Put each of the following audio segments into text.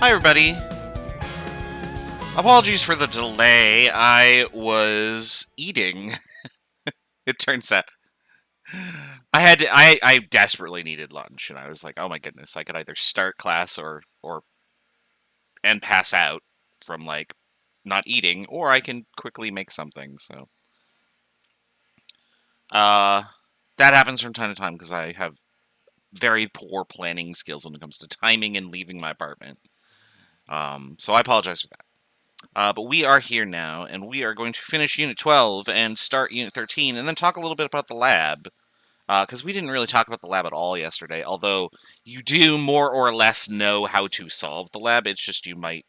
Hi everybody. Apologies for the delay. I was eating. It turns out I desperately needed lunch, and I was like, oh my goodness, I could either start class or and pass out from like not eating, or I can quickly make something. So uh that happens from time to time because I have very poor planning skills when it comes to timing and leaving my apartment. So I apologize for that. But we are here now, and we are going to finish Unit 12 and start Unit 13, and then talk a little bit about the lab. Because we didn't really talk about the lab at all yesterday, although you do more or less know how to solve the lab. It's just you might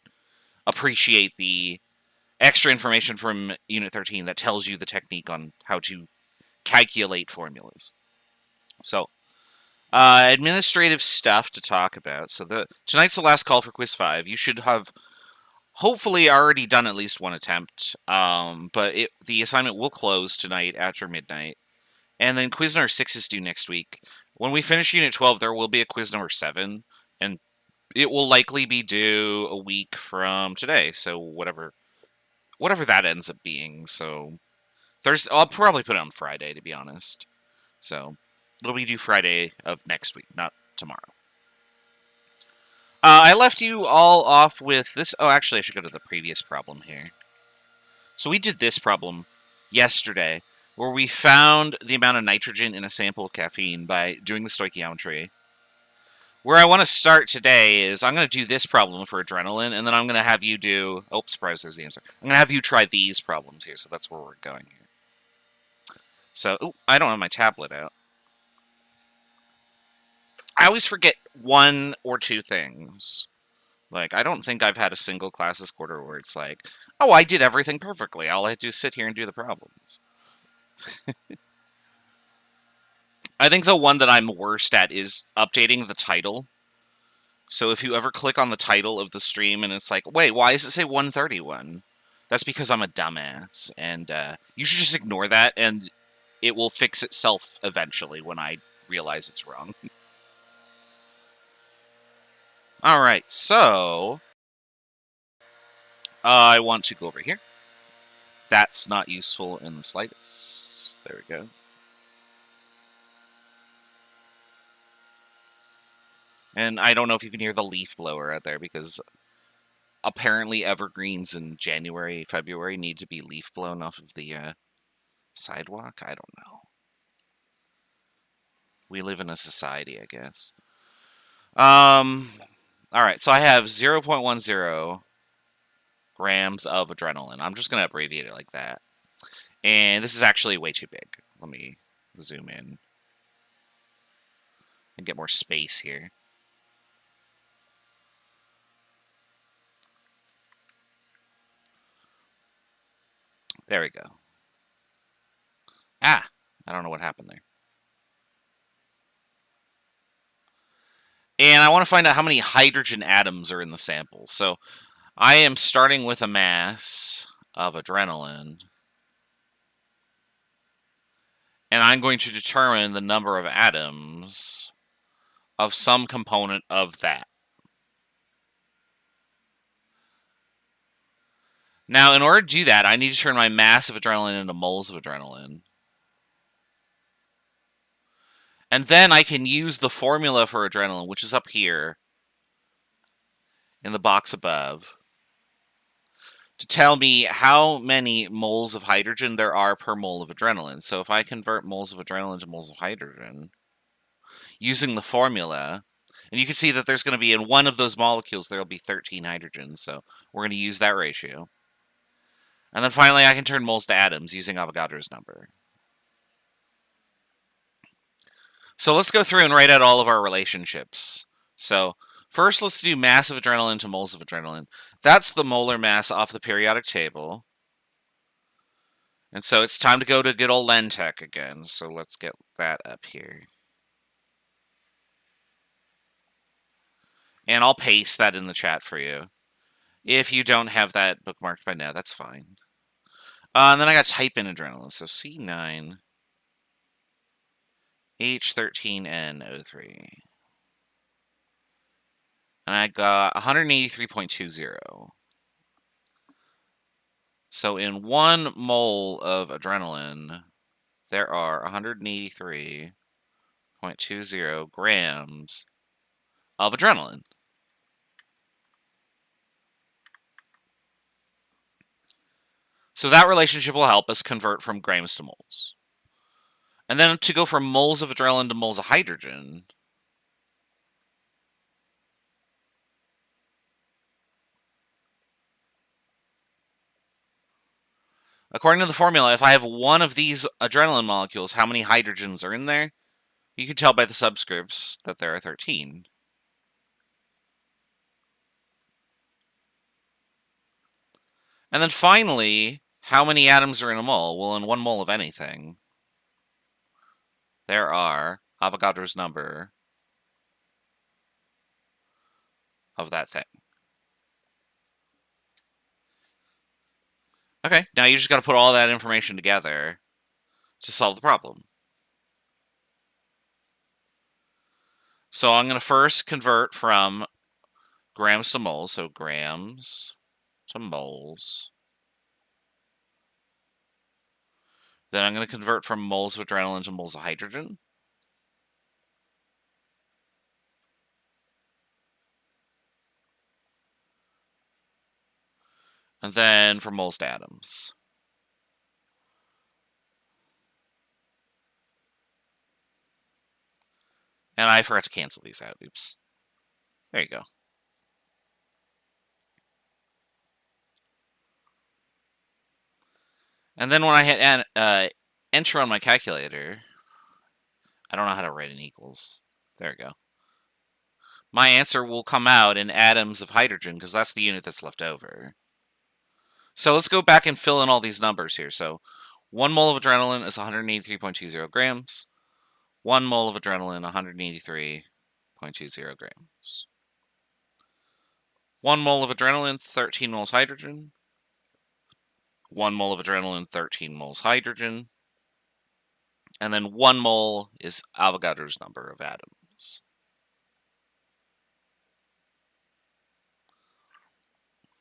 appreciate the extra information from Unit 13 that tells you the technique on how to calculate formulas. So, administrative stuff to talk about. So tonight's the last call for Quiz 5. You should have hopefully already done at least one attempt, but the assignment will close tonight after midnight. And then quiz number 6 is due next week. When we finish Unit 12, there will be a quiz number 7, and it will likely be due a week from today. So whatever that ends up being. So Thursday, I'll probably put it on Friday, to be honest. So it'll be due Friday of next week, not tomorrow. I left you all off with this. Oh, actually, I should go to the previous problem here. So we did this problem yesterday, where we found the amount of nitrogen in a sample of caffeine by doing the stoichiometry. Where I want to start today is I'm going to do this problem for adrenaline, and then I'm going to have you do... Oh, surprise, there's the answer. I'm going to have you try these problems here, so that's where we're going here. So, I don't have my tablet out. I always forget one or two things. Like, I don't think I've had a single class this quarter where it's like, oh, I did everything perfectly. All I had to do is sit here and do the problems. I think the one that I'm worst at is updating the title. So if you ever click on the title of the stream and it's like, wait, why does it say 131? That's because I'm a dumbass. And you should just ignore that, and it will fix itself eventually when I realize it's wrong. Alright, so I want to go over here. That's not useful in the slightest. There we go. And I don't know if you can hear the leaf blower out there, because apparently evergreens in January, February need to be leaf blown off of the sidewalk. I don't know. We live in a society, I guess. Alright, so I have 0.10 grams of adrenaline. I'm just going to abbreviate it like that. And this is actually way too big. Let me zoom in and get more space here. There we go. I don't know what happened there. And I want to find out how many hydrogen atoms are in the sample. So I am starting with a mass of adrenaline. And I'm going to determine the number of atoms of some component of that. Now, in order to do that, I need to turn my mass of adrenaline into moles of adrenaline. And then I can use the formula for adrenaline, which is up here in the box above, to tell me how many moles of hydrogen there are per mole of adrenaline. So if I convert moles of adrenaline to moles of hydrogen using the formula, and you can see that there's going to be, in one of those molecules, there will be 13 hydrogens. So we're going to use that ratio. And then finally, I can turn moles to atoms using Avogadro's number. So let's go through and write out all of our relationships. So first, let's do mass of adrenaline to moles of adrenaline. That's the molar mass off the periodic table. And so it's time to go to good old Lentech again. So let's get that up here. And I'll paste that in the chat for you. If you don't have that bookmarked by now, that's fine. And then I got to type in adrenaline. So C9 H13N O3. And I got 183.20. So in 1 mole of adrenaline, there are 183.20 grams of adrenaline. So that relationship will help us convert from grams to moles. And then to go from moles of adrenaline to moles of hydrogen, according to the formula, if I have one of these adrenaline molecules, how many hydrogens are in there? You can tell by the subscripts that there are 13. And then finally, how many atoms are in a mole? Well, in 1 mole of anything, there are Avogadro's number of that thing. Okay, now you just got to put all that information together to solve the problem. So I'm going to first convert from grams to moles, so grams to moles. Then I'm going to convert from moles of adrenaline to moles of hydrogen. And then from moles to atoms. And I forgot to cancel these out. Oops. There you go. And then when I hit enter on my calculator, I don't know how to write an equals. There we go. My answer will come out in atoms of hydrogen because that's the unit that's left over. So let's go back and fill in all these numbers here. So 1 mole of adrenaline is 183.20 grams. 1 mole of adrenaline, 183.20 grams. 1 mole of adrenaline, 13 moles hydrogen. 1 mole of adrenaline, 13 moles hydrogen. And then 1 mole is Avogadro's number of atoms.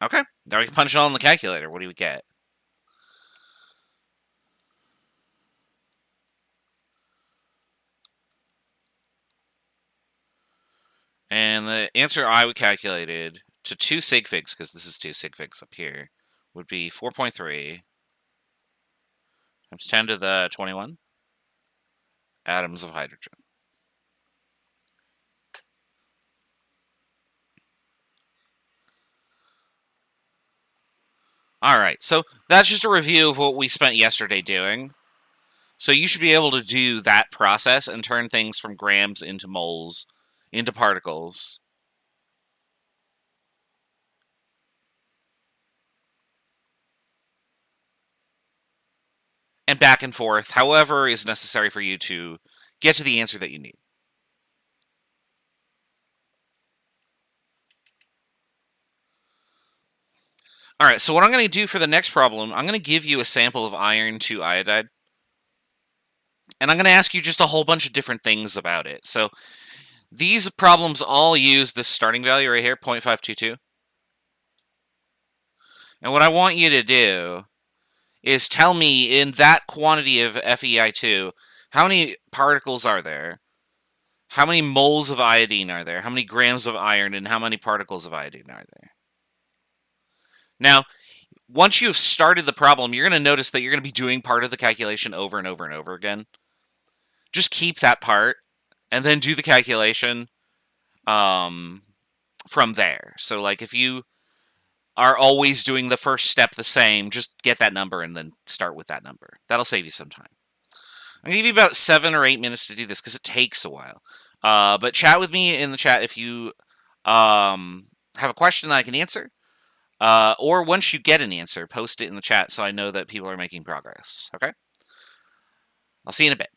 Okay, now we can punch it all in the calculator. What do we get? And the answer I calculated to 2 sig figs, because this is 2 sig figs up here, would be 4.3 times 10 to the 21 atoms of hydrogen. All right, so that's just a review of what we spent yesterday doing. So you should be able to do that process and turn things from grams into moles, into particles. And back and forth, however is necessary for you to get to the answer that you need. All right, so what I'm going to do for the next problem, I'm going to give you a sample of iron 2 iodide. And I'm going to ask you just a whole bunch of different things about it. So these problems all use this starting value right here, 0.522. And what I want you to do is tell me in that quantity of FeI2, how many particles are there? How many moles of iodine are there? How many grams of iron and how many particles of iodine are there? Now, once you've started the problem, you're going to notice that you're going to be doing part of the calculation over and over and over again. Just keep that part and then do the calculation from there. So, like, if you are always doing the first step the same, just get that number and then start with that number. That'll save you some time. I'm going to give you about 7 or 8 minutes to do this because it takes a while. But chat with me in the chat if you have a question that I can answer. Or once you get an answer, post it in the chat so I know that people are making progress. Okay? I'll see you in a bit.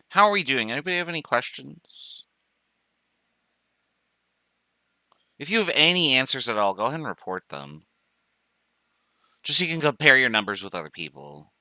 How are we doing? Anybody have any questions? If you have any answers at all, go ahead and report them. Just so you can compare your numbers with other people.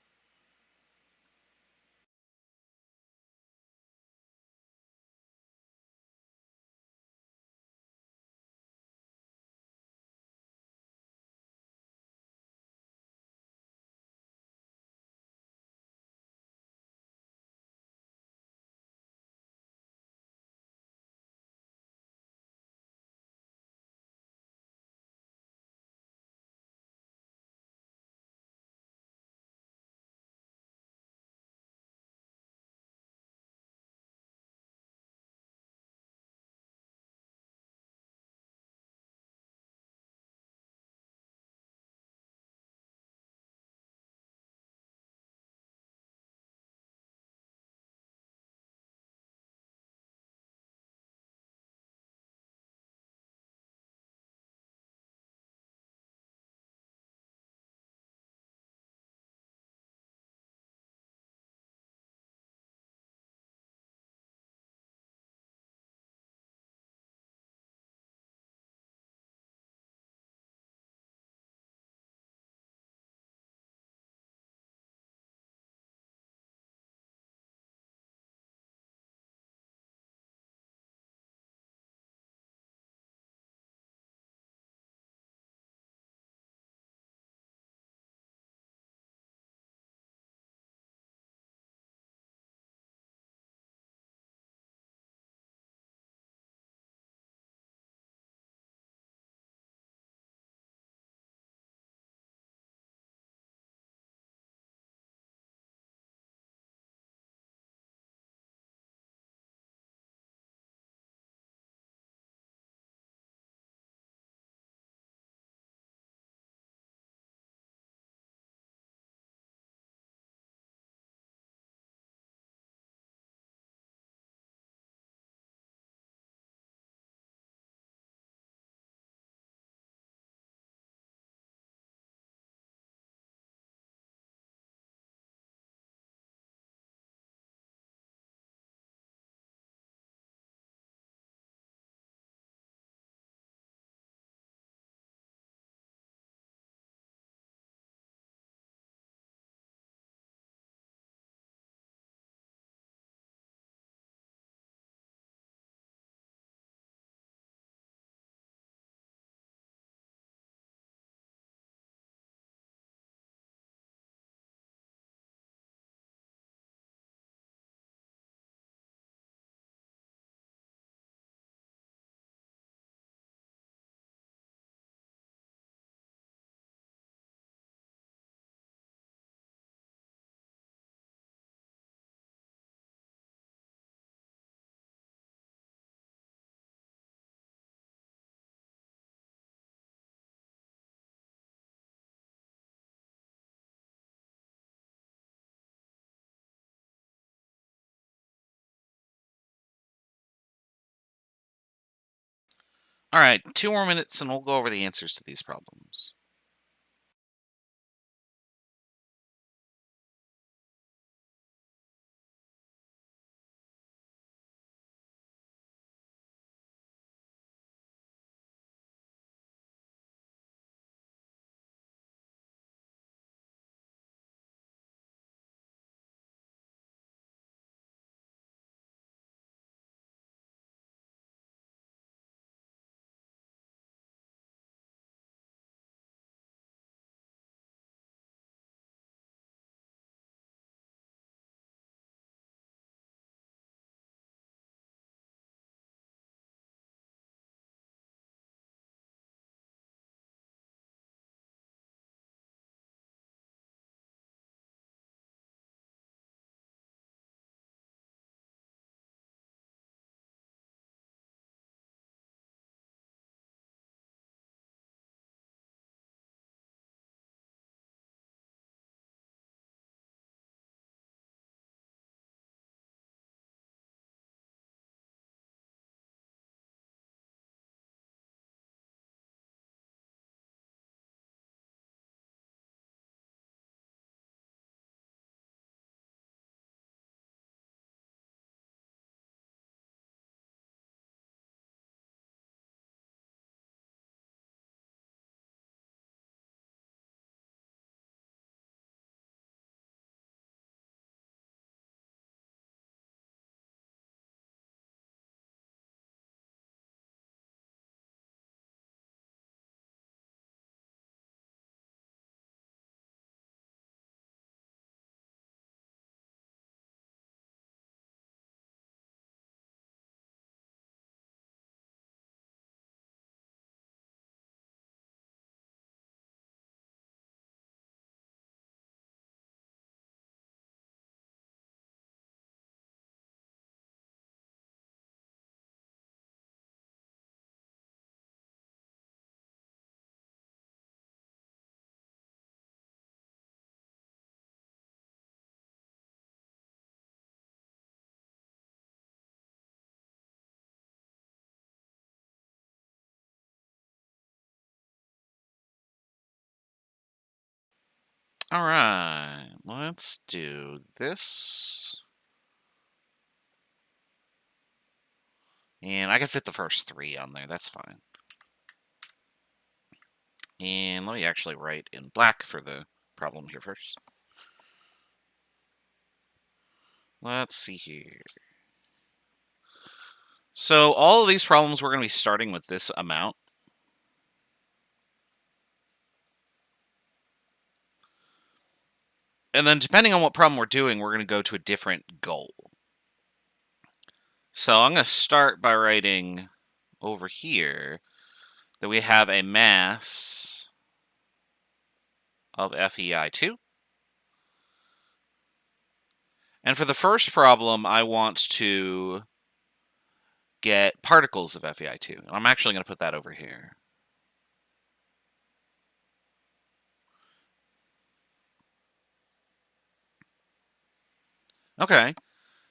All right, 2 more minutes and we'll go over the answers to these problems. All right, let's do this. And I can fit the first 3 on there. That's fine. And let me actually write in black for the problem here first. Let's see here. So all of these problems, we're going to be starting with this amount. And then depending on what problem we're doing, we're going to go to a different goal. So I'm going to start by writing over here that we have a mass of FeI2. And for the first problem, I want to get particles of FeI2. And I'm actually going to put that over here. Okay.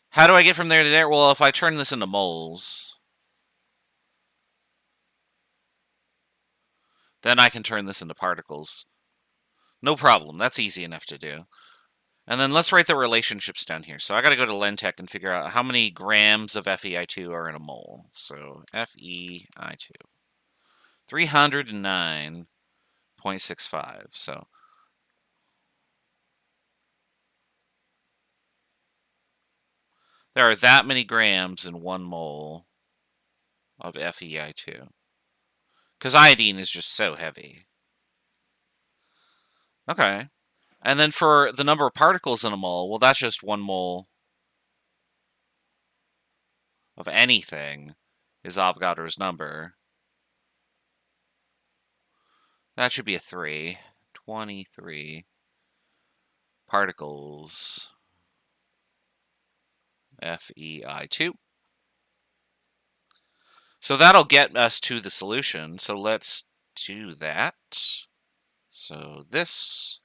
How do I get from there to there? Well, if I turn this into moles, then I can turn this into particles. No problem. That's easy enough to do. And then let's write the relationships down here. So I got to go to Lentech and figure out how many grams of FeI2 are in a mole. So FeI2. 309.65. So there are that many grams in 1 mole of FeI2. Because iodine is just so heavy. Okay. And then for the number of particles in a mole, well, that's just 1 mole of anything is Avogadro's number. That should be a 3. 23 particles FeI2. So that'll get us to the solution. So let's do that. So this,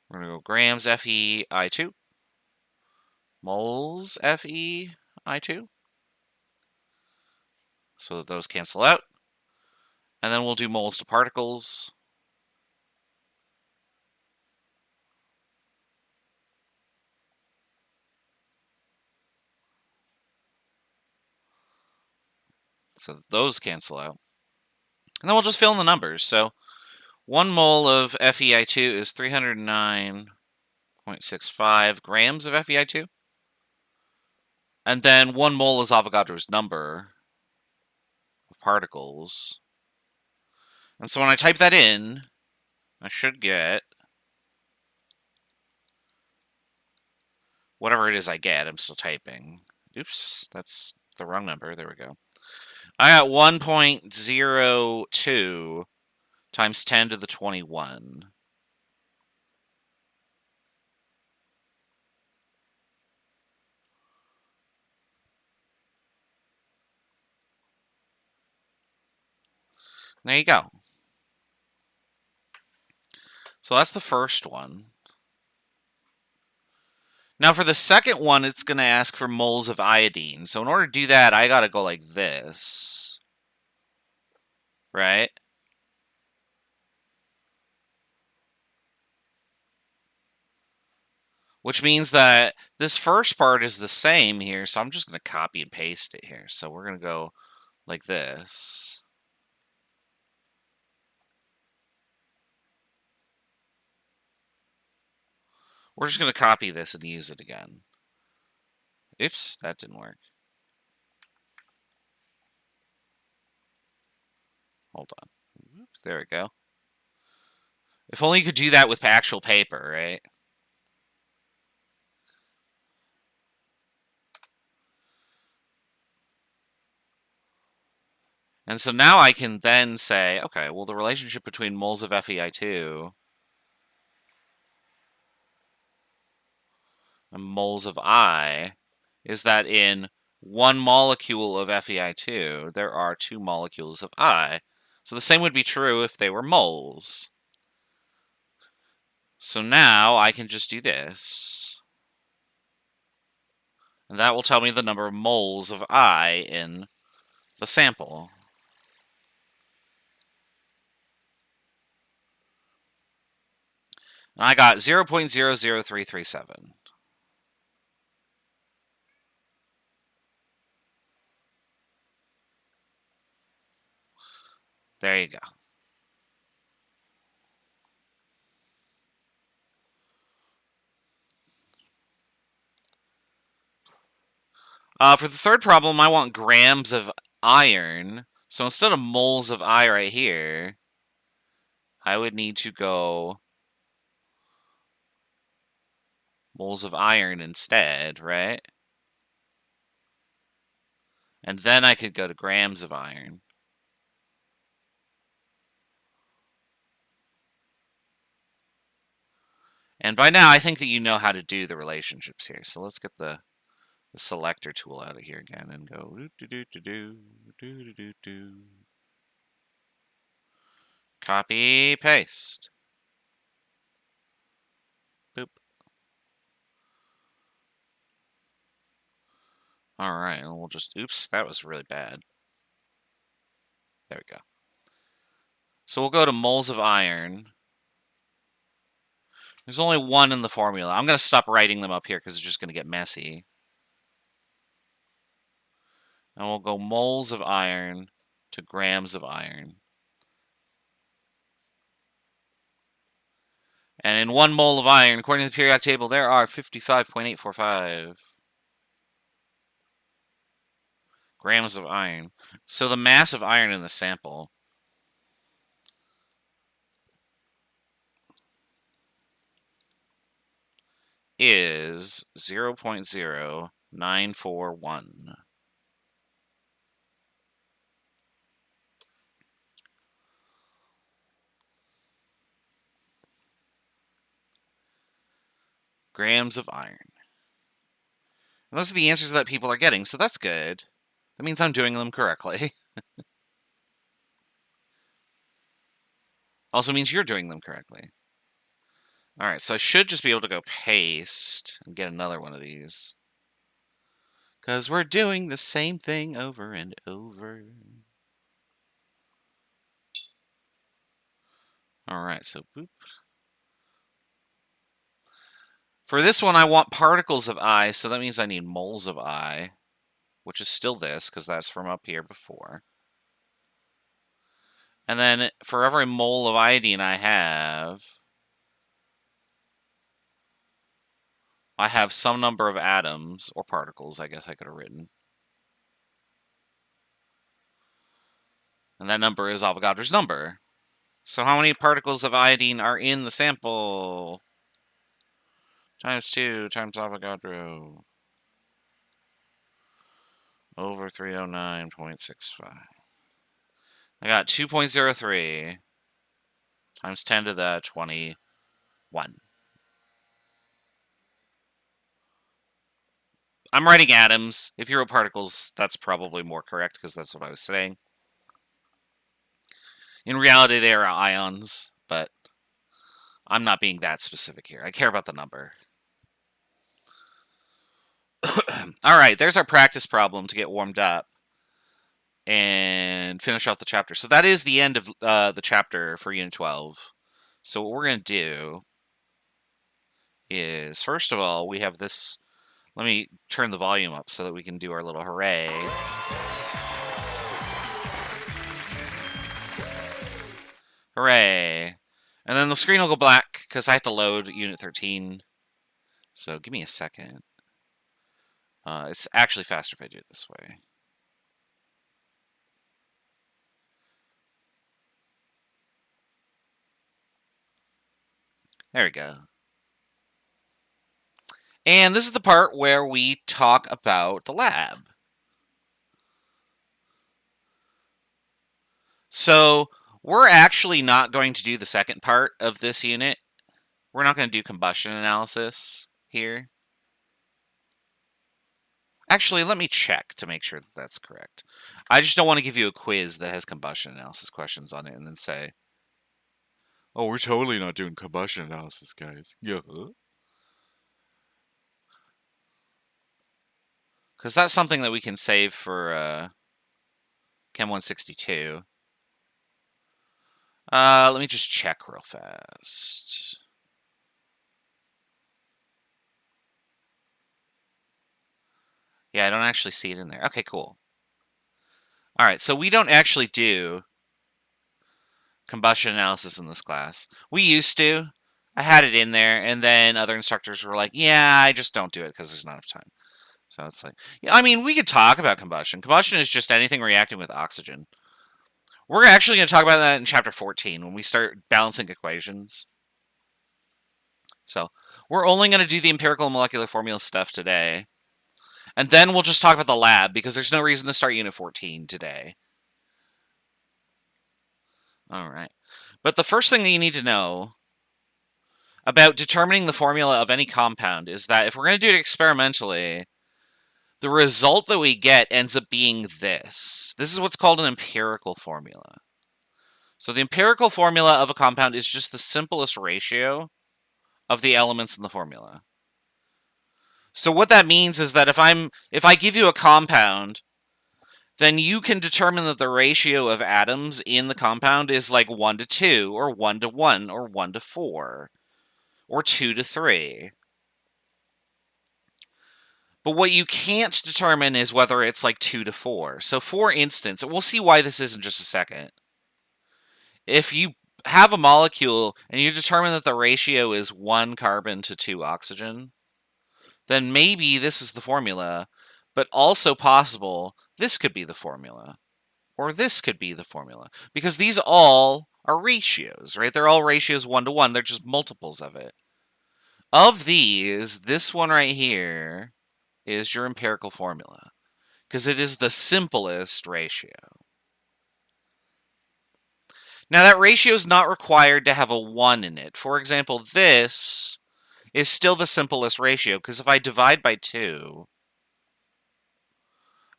we're going to go grams FeI2, moles FeI2. So that those cancel out. And then we'll do moles to particles. So those cancel out. And then we'll just fill in the numbers. So 1 mole of FeI2 is 309.65 grams of FeI2. And then 1 mole is Avogadro's number of particles. And so when I type that in, I should get whatever it is I get. I'm still typing. Oops, that's the wrong number. There we go. I got 1.02 times 10 to the 21. There you go. So that's the first one. Now for the second one, it's going to ask for moles of iodine. So in order to do that, I got to go like this. Right? Which means that this first part is the same here, so I'm just going to copy and paste it here. So we're going to go like this. We're just going to copy this and use it again. Oops, that didn't work. Hold on. Oops, there we go. If only you could do that with actual paper, right? And so now I can then say, okay, well, the relationship between moles of FeI2 and moles of I is that in 1 molecule of FeI2, there are 2 molecules of I. So the same would be true if they were moles. So now I can just do this. And that will tell me the number of moles of I in the sample. And I got 0.00337. There you go. For the third problem, I want grams of iron. So instead of moles of I right here, I would need to go moles of iron instead, right? And then I could go to grams of iron. And by now, I think that you know how to do the relationships here. So let's get the selector tool out of here again and go do. Copy, paste. Boop. All right, and we'll just, oops, that was really bad. There we go. So we'll go to moles of iron. There's only one in the formula. I'm going to stop writing them up here because it's just going to get messy. And we'll go moles of iron to grams of iron. And in 1 mole of iron, according to the periodic table, there are 55.845 grams of iron. So the mass of iron in the sample is 0.0941. Grams of iron. And those are the answers that people are getting, so that's good. That means I'm doing them correctly. Also means you're doing them correctly. All right, so I should just be able to go paste and get another one of these. Because we're doing the same thing over and over. All right, so boop. For this one, I want particles of I, so that means I need moles of I, which is still this, because that's from up here before. And then for every mole of iodine I have some number of atoms, or particles, I guess I could have written. And that number is Avogadro's number. So how many particles of iodine are in the sample? Times 2 times Avogadro. Over 309.65. I got 2.03 times 10 to the 21. I'm writing atoms. If you wrote particles, that's probably more correct because that's what I was saying. In reality, they are ions, but I'm not being that specific here. I care about the number. All right, there's our practice problem to get warmed up and finish off the chapter. So that is the end of the chapter for Unit 12. So what we're going to do is, first of all, we have this. Let me turn the volume up so that we can do our little hooray. Hooray. And then the screen will go black because I have to load Unit 13. So give me a second. It's actually faster if I do it this way. There we go. And this is the part where we talk about the lab. So we're actually not going to do the second part of this unit. We're not going to do combustion analysis here. Actually, let me check to make sure that that's correct. I just don't want to give you a quiz that has combustion analysis questions on it and then say, oh, we're totally not doing combustion analysis, guys. Yeah. Because that's something that we can save for Chem 162. Let me just check real fast. Yeah, I don't actually see it in there. Okay, cool. All right, so we don't actually do combustion analysis in this class. We used to. I had it in there, and then other instructors were like, yeah, I just don't do it because there's not enough time. So it's like, yeah, I mean, we could talk about combustion. Combustion is just anything reacting with oxygen. We're actually going to talk about that in chapter 14 when we start balancing equations. So we're only going to do the empirical and molecular formula stuff today. And then we'll just talk about the lab because there's no reason to start unit 14 today. All right. But the first thing that you need to know about determining the formula of any compound is that if we're going to do it experimentally, the result that we get ends up being this. This is what's called an empirical formula. So the empirical formula of a compound is just the simplest ratio of the elements in the formula. So what that means is that if I give you a compound, then you can determine that the ratio of atoms in the compound is like 1 to 2, or 1 to 1, or 1 to 4, or 2 to 3. But what you can't determine is whether it's like 2 to 4. So for instance, we'll see why this is in just a second. If you have a molecule and you determine that the ratio is 1 carbon to 2 oxygen, then maybe this is the formula, but also possible this could be the formula, or this could be the formula, because these all are ratios, right? They're all ratios 1 to 1. They're just multiples of it. Of these, this one right here is your empirical formula, because it is the simplest ratio. Now, that ratio is not required to have a 1 in it. For example, this is still the simplest ratio, because if I divide by 2,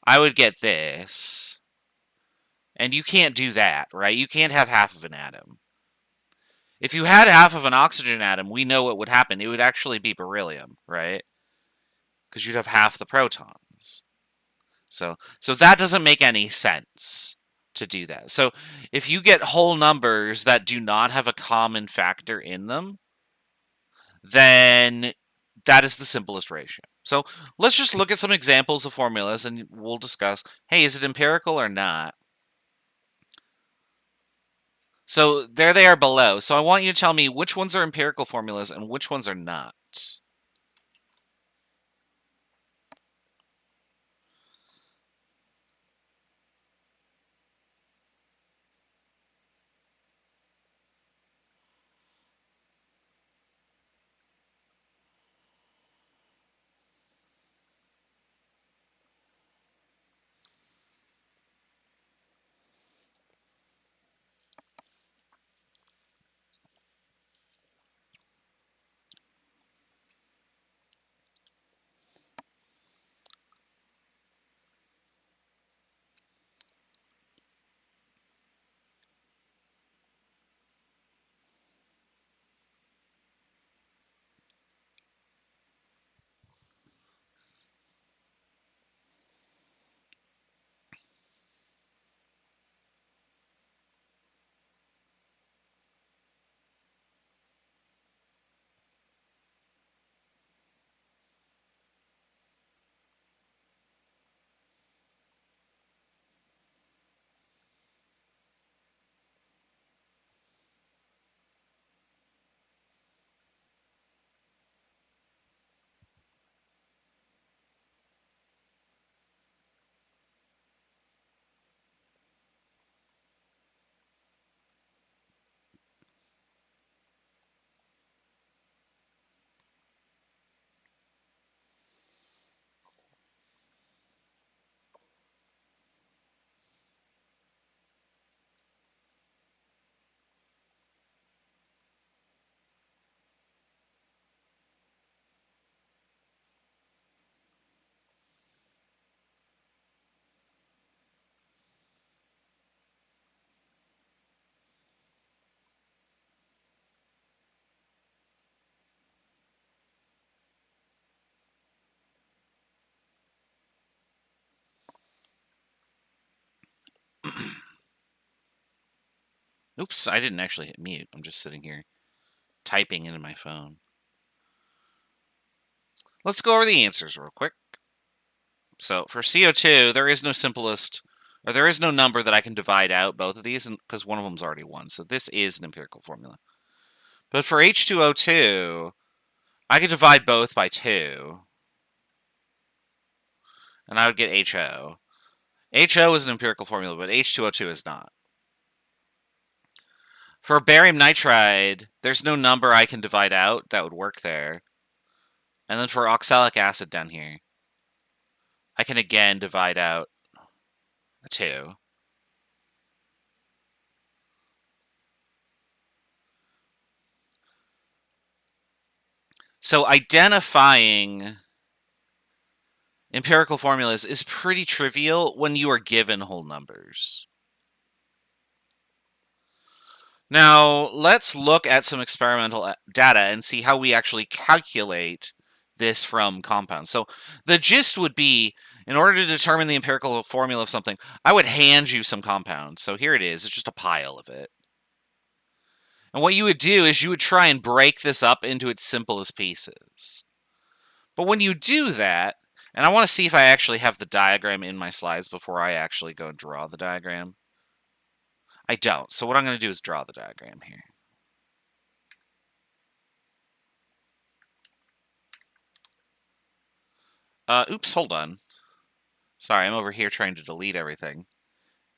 I would get this. And you can't do that, right? You can't have half of an atom. If you had half of an oxygen atom, we know what would happen. It would actually be beryllium, right? Because you'd have half the protons. So that doesn't make any sense to do that. So if you get whole numbers that do not have a common factor in them, then that is the simplest ratio. So let's just look at some examples of formulas and we'll discuss, hey, is it empirical or not? So there they are below. So I want you to tell me which ones are empirical formulas and which ones are not. Oops, I didn't actually hit mute. I'm just sitting here typing into my phone. Let's go over the answers real quick. So for CO2, there is no simplest, or there is no number that I can divide out both of these, because one of them's already 1. So this is an empirical formula. But for H2O2, I could divide both by 2, and I would get HO. HO is an empirical formula, but H2O2 is not. For barium nitride, there's no number I can divide out that would work there. And then for oxalic acid down here, I can again divide out a 2. So identifying empirical formulas is pretty trivial when you are given whole numbers. Now, let's look at some experimental data and see how we actually calculate this from compounds. So the gist would be, in order to determine the empirical formula of something, I would hand you some compound. So here it is. It's just a pile of it. And what you would do is you would try and break this up into its simplest pieces. But when you do that, and I want to see if I actually have the diagram in my slides before I actually go and draw the diagram. I don't. So what I'm going to do is draw the diagram here. Oops, hold on. Sorry, I'm over here trying to delete everything.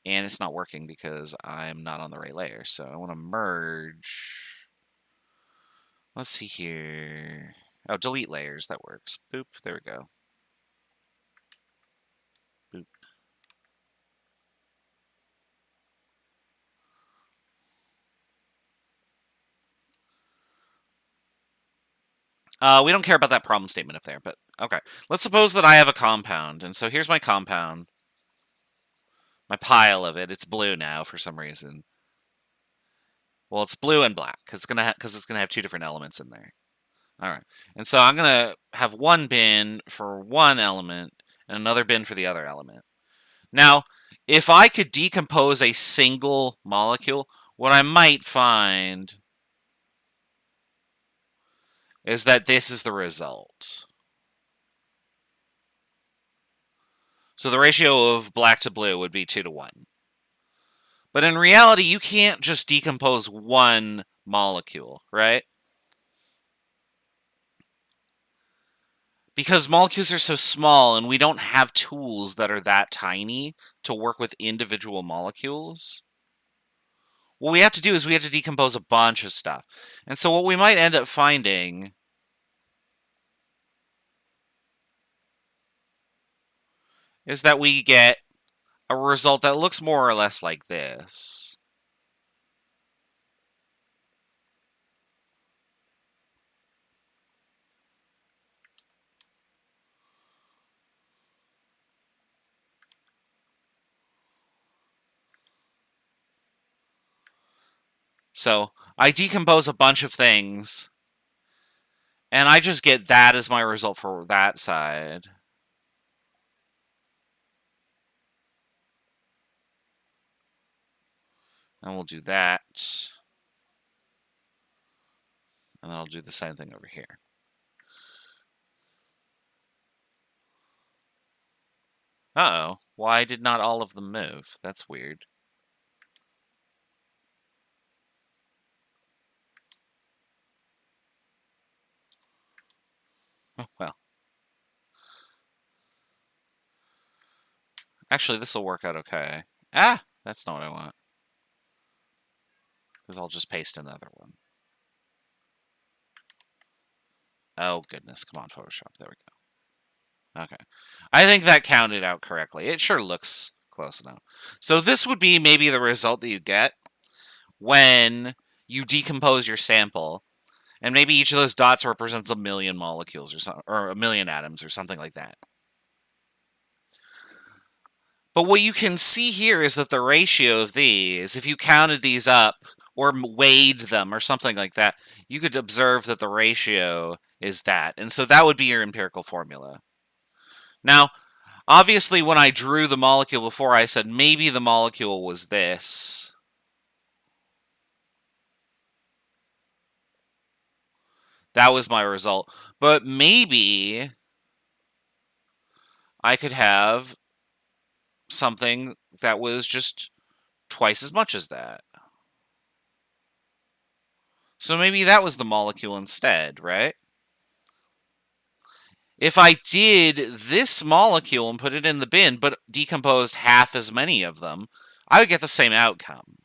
And it's not working because I'm not on the right layer. So I want to merge. Let's see here. Oh, delete layers. That works. Boop. There we go. Boop. We don't care about that problem statement up there, but okay. Let's suppose that I have a compound. And so here's my compound. My pile of it. It's blue now for some reason. Well, it's blue and black because it's gonna have 2 different elements in there. All right, and so I'm gonna have one bin for one element and another bin for the other element. Now, if I could decompose a single molecule, what I might find is that this is the result. So the ratio of black to blue would be 2 to 1. But in reality, you can't just decompose one molecule, right? Because molecules are so small and we don't have tools that are that tiny to work with individual molecules, what we have to do is we have to decompose a bunch of stuff. And so what we might end up finding is that we get a result that looks more or less like this. So I decompose a bunch of things, and I just get that as my result for that side. And we'll do that. And then I'll do the same thing over here. Uh-oh. Why did not all of them move? That's weird. Oh, well. Actually, this will work out okay. Ah! That's not what I want. Because I'll just paste another one. Oh, goodness. Come on, Photoshop. There we go. Okay. I think that counted out correctly. It sure looks close enough. So this would be maybe the result that you get when you decompose your sample. And maybe each of those dots represents 1,000,000 molecules or something, or 1,000,000 atoms or something like that. But what you can see here is that the ratio of these, if you counted these up or weighed them or something like that, you could observe that the ratio is that. And so that would be your empirical formula. Now, obviously, when I drew the molecule before, I said maybe the molecule was this. That was my result. But maybe I could have something that was just twice as much as that. So maybe that was the molecule instead, right? If I did this molecule and put it in the bin, but decomposed half as many of them, I would get the same outcome.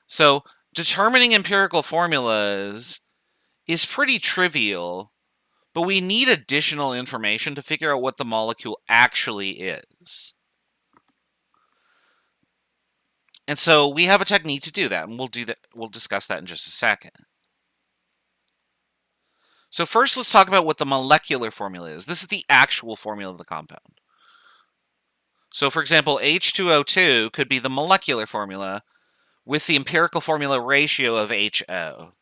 So determining empirical formulas is pretty trivial, but we need additional information to figure out what the molecule actually is. And so we have a technique to do that, and we'll discuss that in just a second. So first, let's talk about what the molecular formula is. This is the actual formula of the compound. So for example, H2O2 could be the molecular formula with the empirical formula ratio of HO.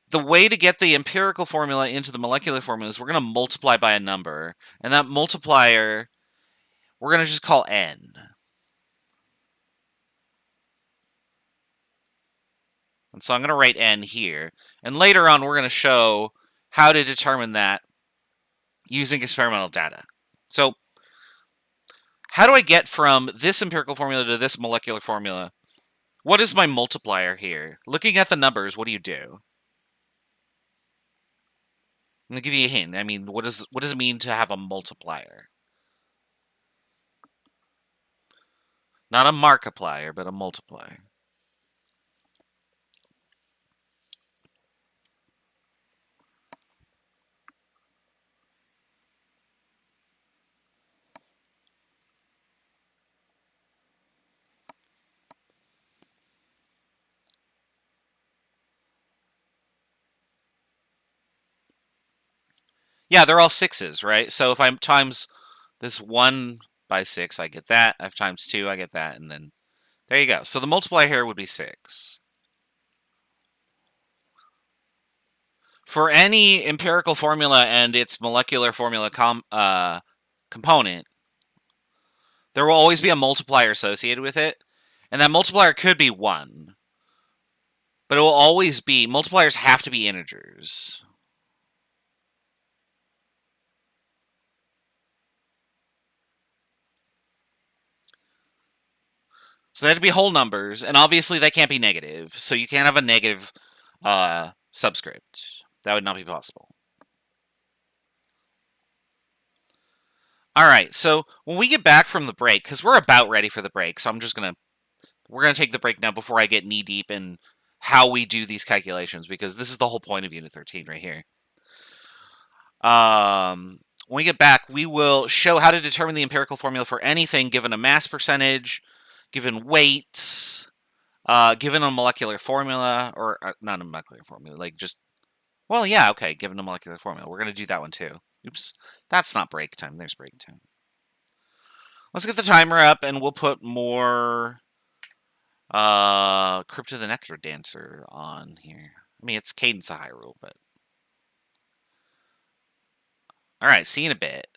The way to get the empirical formula into the molecular formula is we're going to multiply by a number, and that multiplier we're going to just call N. And so I'm going to write N here, and later on we're going to show how to determine that using experimental data. So how do I get from this empirical formula to this molecular formula? What is my multiplier here? Looking at the numbers, what do you do? I'm going to give you a hint. I mean, what does it mean to have a multiplier? Not a Markiplier, but a multiplier. Yeah, they're all sixes, right? So if I times this 1 by 6, I get that. If times 2, I get that. And then there you go. So the multiplier here would be 6. For any empirical formula and its molecular formula component, there will always be a multiplier associated with it. And that multiplier could be 1. But it will always be, multipliers have to be integers. So they have to be whole numbers, and obviously they can't be negative. So you can't have a negative subscript. That would not be possible. All right, so when we get back from the break, because we're about ready for the break, so we're gonna take the break now before I get knee deep in how we do these calculations, because this is the whole point of Unit 13 right here. When we get back, we will show how to determine the empirical formula for anything given a mass percentage, given weights, given a molecular formula, or not a molecular formula, like just, well, yeah, okay, given a molecular formula. We're going to do that one too. Oops, that's not break time. There's break time. Let's get the timer up, and we'll put more Crypto the Nectar Dancer on here. I mean, it's Cadence of Hyrule, but... All right, see you in a bit.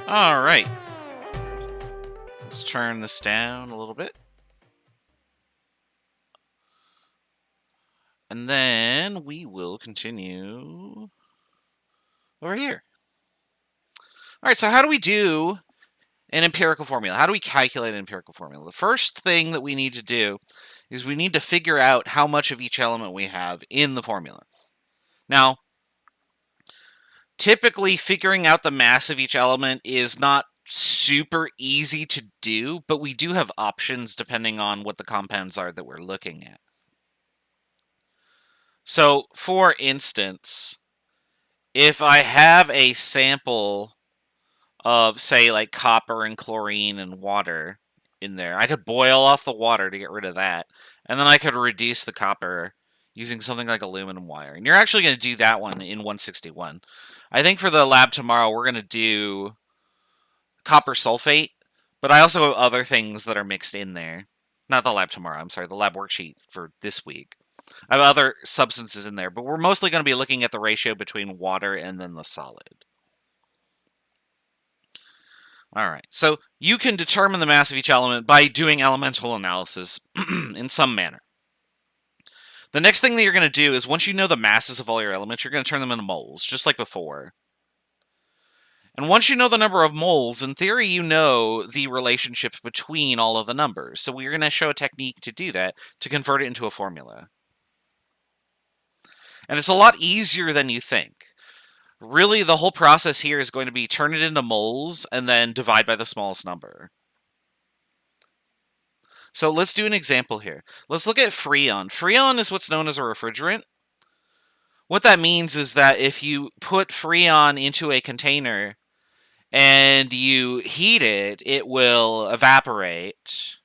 All right. Let's turn this down a little bit. And then we will continue over here. All right, so how do we do an empirical formula? How do we calculate an empirical formula? The first thing that we need to do is we need to figure out how much of each element we have in the formula. Now, typically figuring out the mass of each element is not super easy to do, but we do have options depending on what the compounds are that we're looking at. So, for instance, if I have a sample of, say, like copper and chlorine and water in there, I could boil off the water to get rid of that, and then I could reduce the copper using something like aluminum wire. And you're actually going to do that one in 161. I think for the lab tomorrow, we're going to do copper sulfate, but I also have other things that are mixed in there. Not the lab tomorrow, I'm sorry, the lab worksheet for this week. I have other substances in there, but we're mostly going to be looking at the ratio between water and then the solid. All right, so you can determine the mass of each element by doing elemental analysis in some manner. The next thing that you're going to do is once you know the masses of all your elements, you're going to turn them into moles, just like before. And once you know the number of moles, in theory, you know the relationship between all of the numbers. So we're going to show a technique to do that, to convert it into a formula. And it's a lot easier than you think. Really, the whole process here is going to be turn it into moles and then divide by the smallest number. So let's do an example here. Let's look at Freon. Freon is what's known as a refrigerant. What that means is that if you put Freon into a container and you heat it, it will evaporate.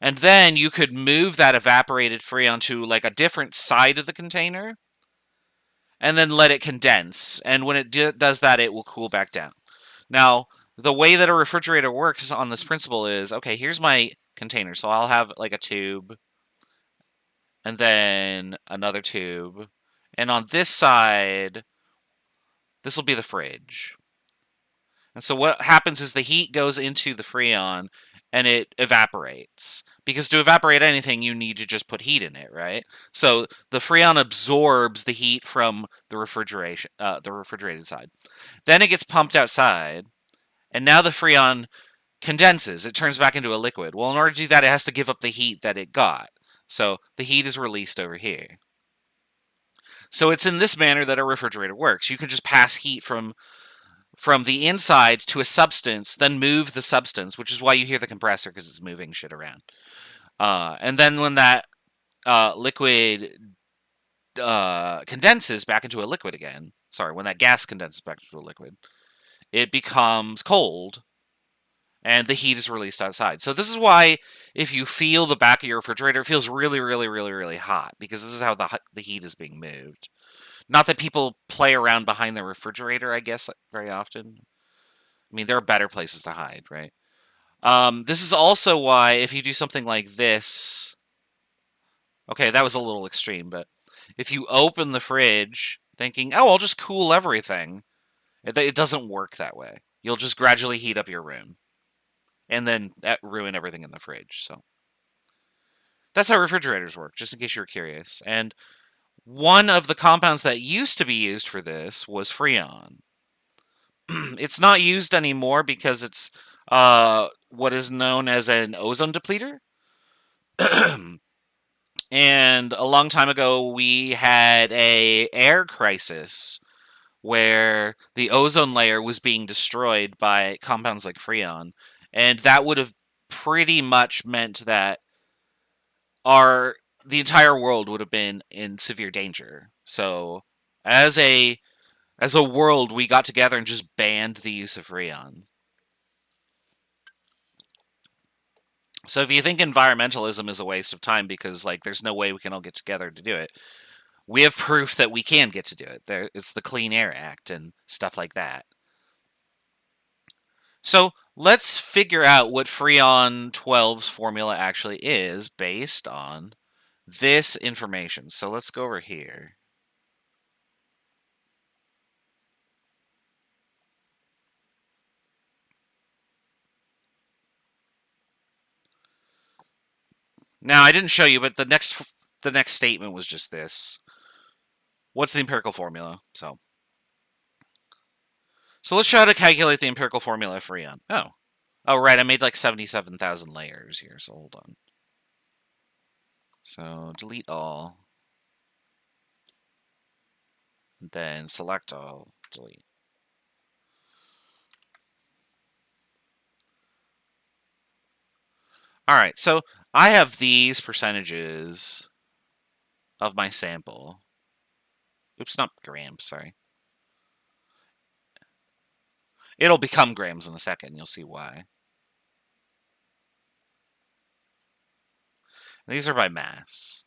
And then you could move that evaporated Freon to like a different side of the container and then let it condense. And when it does that, it will cool back down. Now, the way that a refrigerator works on this principle is, okay, here's my container. So I'll have like a tube and then another tube. And on this side, this will be the fridge. And so what happens is the heat goes into the Freon and it evaporates. Because to evaporate anything, you need to just put heat in it, right? So the Freon absorbs the heat from the refrigerated side. Then it gets pumped outside, and now the Freon condenses. It turns back into a liquid. Well, in order to do that, it has to give up the heat that it got. So the heat is released over here. So it's in this manner that a refrigerator works. You can just pass heat from the inside to a substance, then move the substance, which is why you hear the compressor, because it's moving shit around. And then when that liquid condenses back into a liquid again, when that gas condenses back into a liquid, it becomes cold, and the heat is released outside. So this is why if you feel the back of your refrigerator, it feels really, really, really, really hot, because this is how the heat is being moved. Not that people play around behind the refrigerator, I guess, very often. I mean, there are better places to hide, right? This is also why if you do something like this... Okay, that was a little extreme, but if you open the fridge thinking, oh, I'll just cool everything, it doesn't work that way. You'll just gradually heat up your room and then ruin everything in the fridge. So that's how refrigerators work, just in case you were curious. And one of the compounds that used to be used for this was Freon. It's not used anymore because it's what is known as an ozone depleter. And a long time ago, we had an air crisis where the ozone layer was being destroyed by compounds like Freon. And that would have pretty much meant that the entire world would have been in severe danger. So as a world, we got together and just banned the use of Freon. So if you think environmentalism is a waste of time because there's no way we can all get together to do it, we have proof that we can get to do it. It's the Clean Air Act and stuff like that. So let's figure out what Freon 12's formula actually is based on this information. So let's go over here. Now, I didn't show you, but the next statement was just this. What's the empirical formula? So let's show how to calculate the empirical formula for Freon. Oh, right. I made like 77,000 layers here, so hold on. So delete all. Then select all, delete. All right, so I have these percentages of my sample. Oops, not grams, sorry. It'll become grams in a second. You'll see why. These are by mass.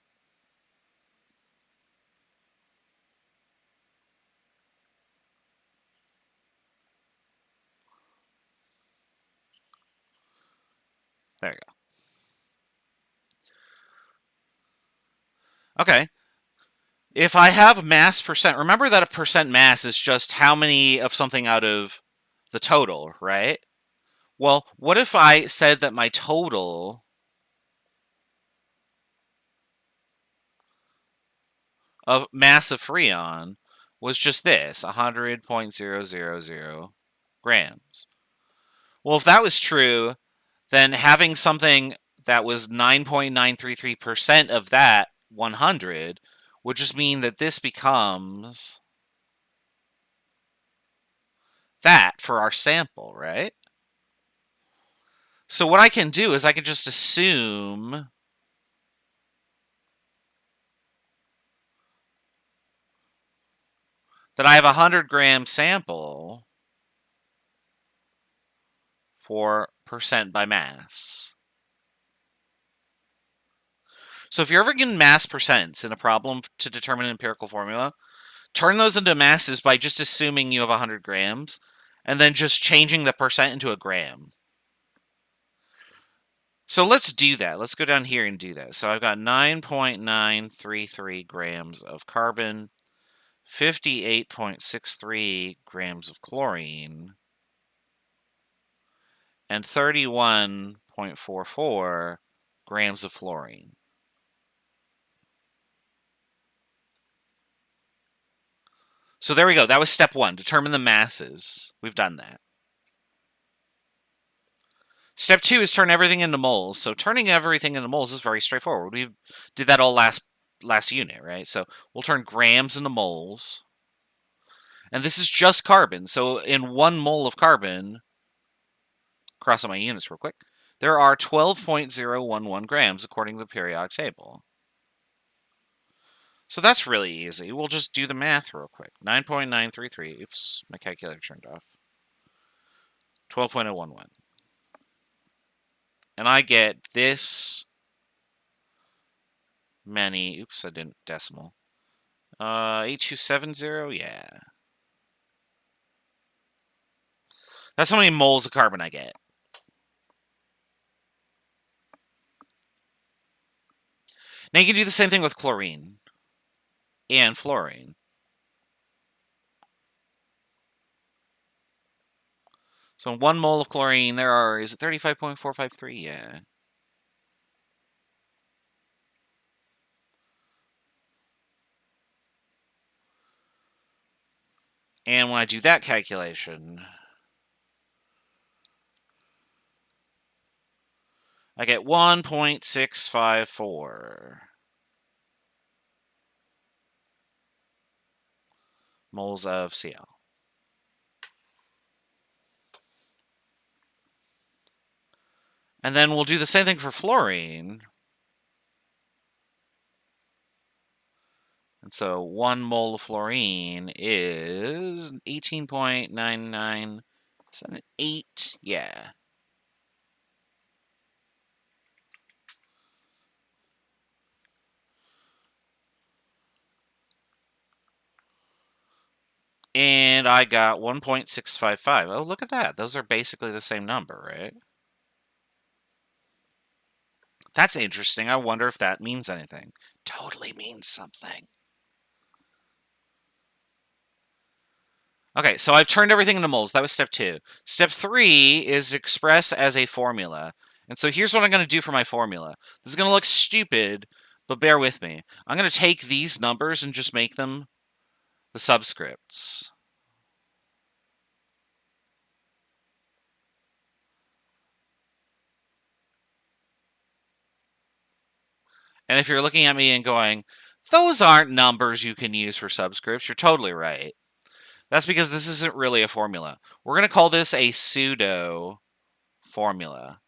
There you go. Okay. If I have mass percent, remember that a percent mass is just how many of something out of the total, right? Well, what if I said that my total of mass of Freon was just this, 100.000 grams? Well, if that was true, then having something that was 9.933% of that 100 would just mean that this becomes that for our sample, right? So what I can do is I can just assume that I have a 100-gram sample for percent by mass. So if you're ever given mass percents in a problem to determine an empirical formula, turn those into masses by just assuming you have 100 grams and then just changing the percent into a gram. So let's do that. Let's go down here and do that. So I've got 9.933 grams of carbon, 58.63 grams of chlorine, and 31.44 grams of fluorine. So there we go. That was step one. Determine the masses. We've done that. Step two is turn everything into moles. So turning everything into moles is very straightforward. We did that all last unit, right? So we'll turn grams into moles. And this is just carbon. So in 1 mole of carbon, cross out my units real quick, there are 12.011 grams according to the periodic table. So that's really easy. We'll just do the math real quick. 9.933. Oops, my calculator turned off. 12.011. And I get this many. Oops, I didn't decimal. 8270, yeah. That's how many moles of carbon I get. Now you can do the same thing with chlorine and fluorine. So in 1 mole of chlorine, there are, is it 35.453? Yeah. And when I do that calculation, I get 1.654 moles of Cl. And then we'll do the same thing for fluorine. And so 1 mole of fluorine is 18.9978. Yeah. And I got 1.655. Oh, look at that. Those are basically the same number, right? That's interesting. I wonder if that means anything. Totally means something. Okay, so I've turned everything into moles. That was step 2. Step 3 is express as a formula. And so here's what I'm going to do for my formula. This is going to look stupid, but bear with me. I'm going to take these numbers and just make them the subscripts. And if you're looking at me and going, those aren't numbers you can use for subscripts, you're totally right. That's because this isn't really a formula. We're going to call this a pseudo formula.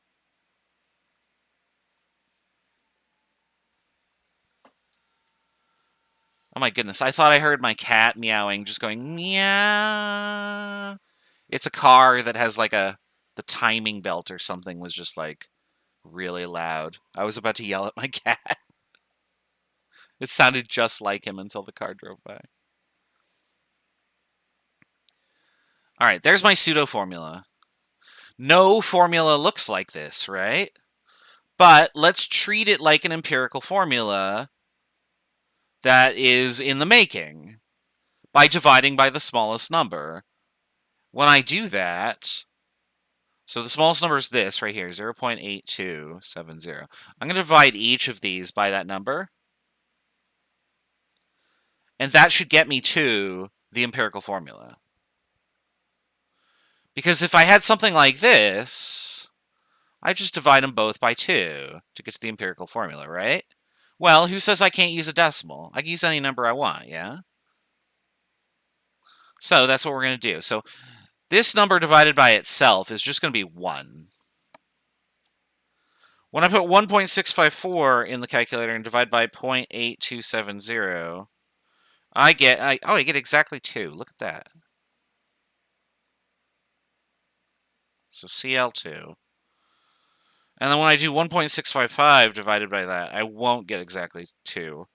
Oh my goodness, I thought I heard my cat meowing, just going, meow. It's a car that has like the timing belt or something was just like really loud. I was about to yell at my cat. It sounded just like him until the car drove by. All right, there's my pseudo formula. No formula looks like this, right? But let's treat it like an empirical formula that is in the making by dividing by the smallest number. When I do that, so the smallest number is this right here, 0.8270. I'm going to divide each of these by that number. And that should get me to the empirical formula. Because if I had something like this, I just divide them both by 2 to get to the empirical formula, right? Well, who says I can't use a decimal? I can use any number I want, yeah? So that's what we're going to do. So this number divided by itself is just going to be 1. When I put 1.654 in the calculator and divide by 0.8270, I get exactly 2. Look at that. So CL2. And then when I do 1.655 divided by that, I won't get exactly 2.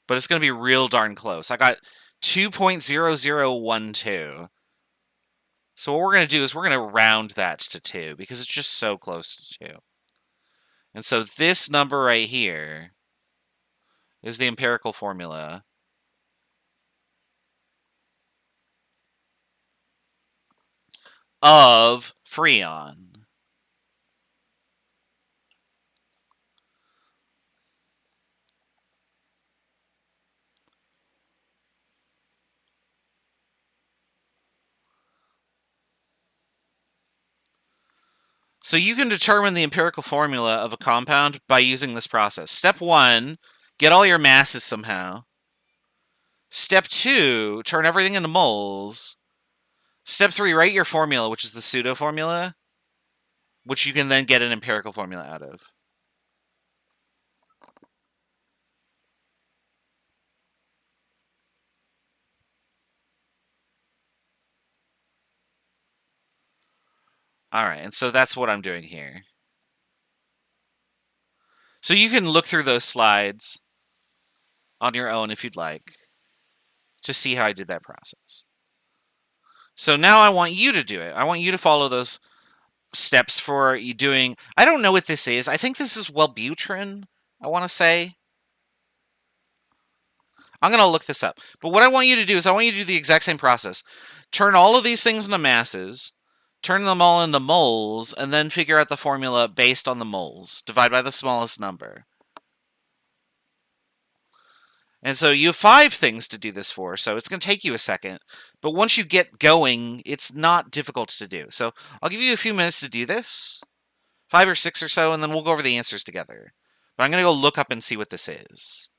But it's going to be real darn close. I got 2.0012. So what we're going to do is we're going to round that to 2 because it's just so close to 2. And so this number right here is the empirical formula of Freon. So you can determine the empirical formula of a compound by using this process. Step 1, get all your masses somehow. Step 2, turn everything into moles. Step 3, write your formula, which is the pseudo formula, which you can then get an empirical formula out of. All right, and so that's what I'm doing here. So you can look through those slides on your own if you'd like to see how I did that process. So now I want you to do it. I want you to follow those steps for you doing... I don't know what this is. I think this is Wellbutrin, I want to say. I'm going to look this up. But what I want you to do is I want you to do the exact same process. Turn all of these things into masses, turn them all into moles, and then figure out the formula based on the moles. Divide by the smallest number. And so you have 5 things to do this for, so it's going to take you a second. But once you get going, it's not difficult to do. So I'll give you a few minutes to do this, 5 or 6 or so, and then we'll go over the answers together. But I'm going to go look up and see what this is.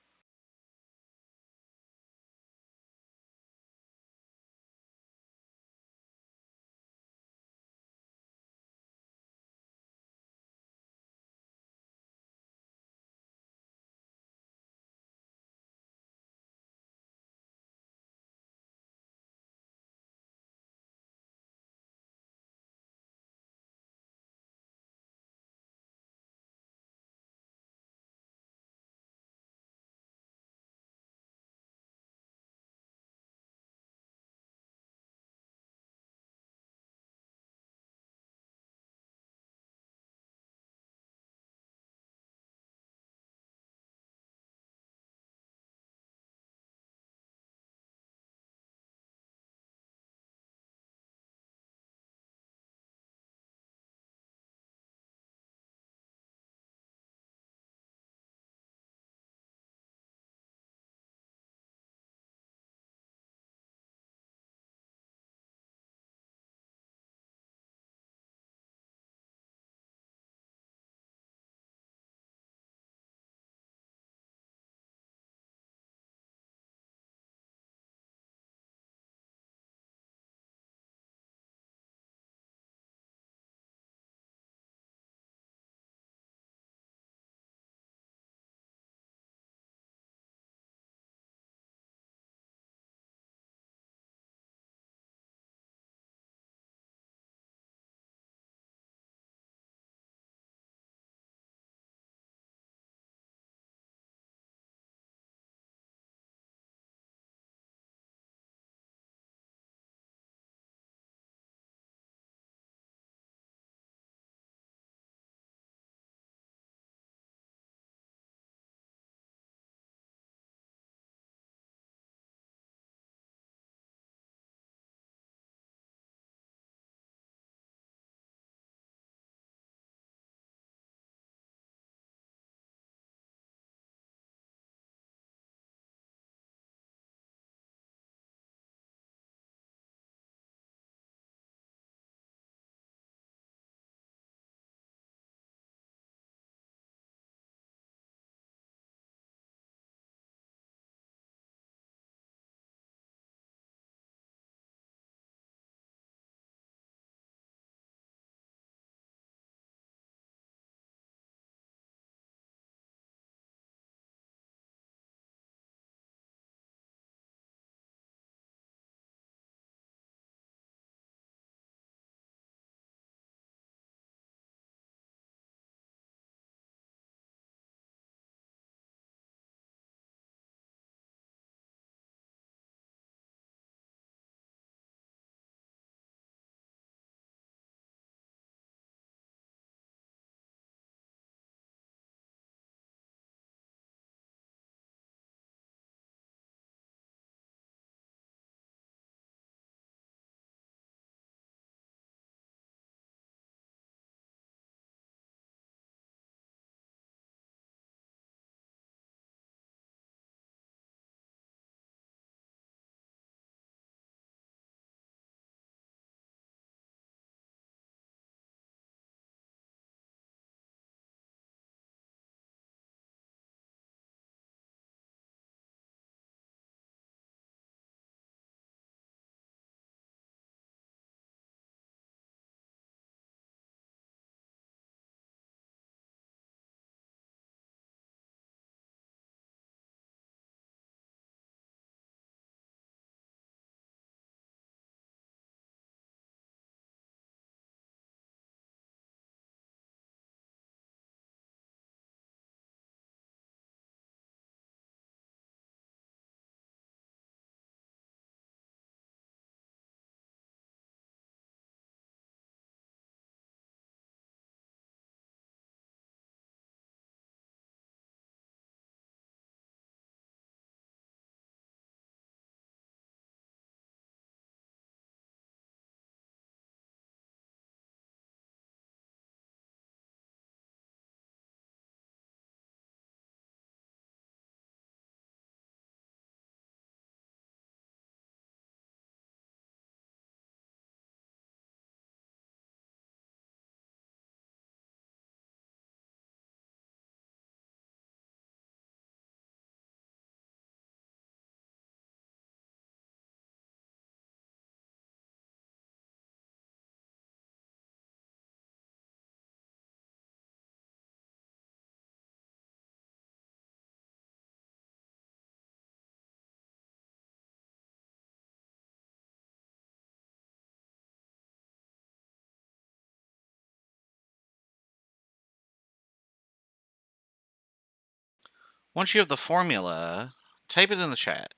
Once you have the formula, type it in the chat.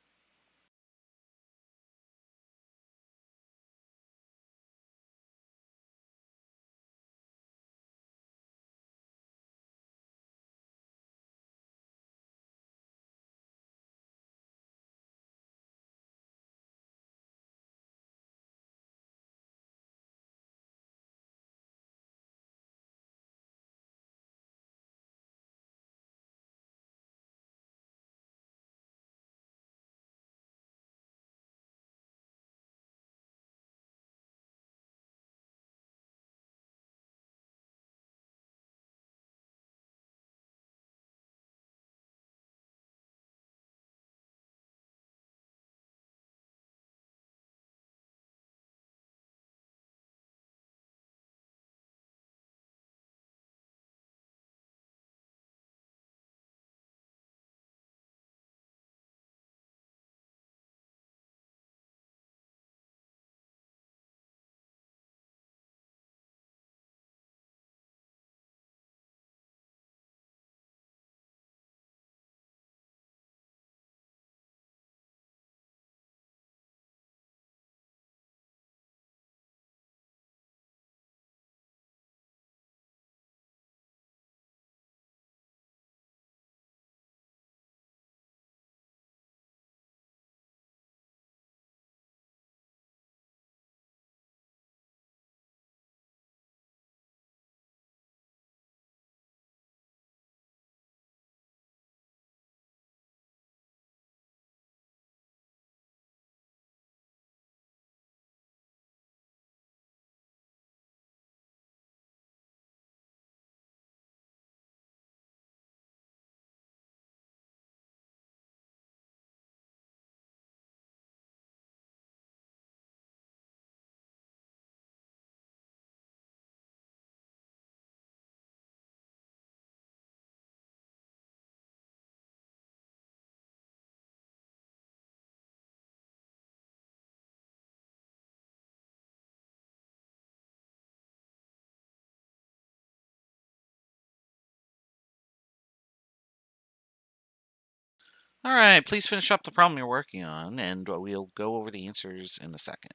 All right, please finish up the problem you're working on, and we'll go over the answers in a second.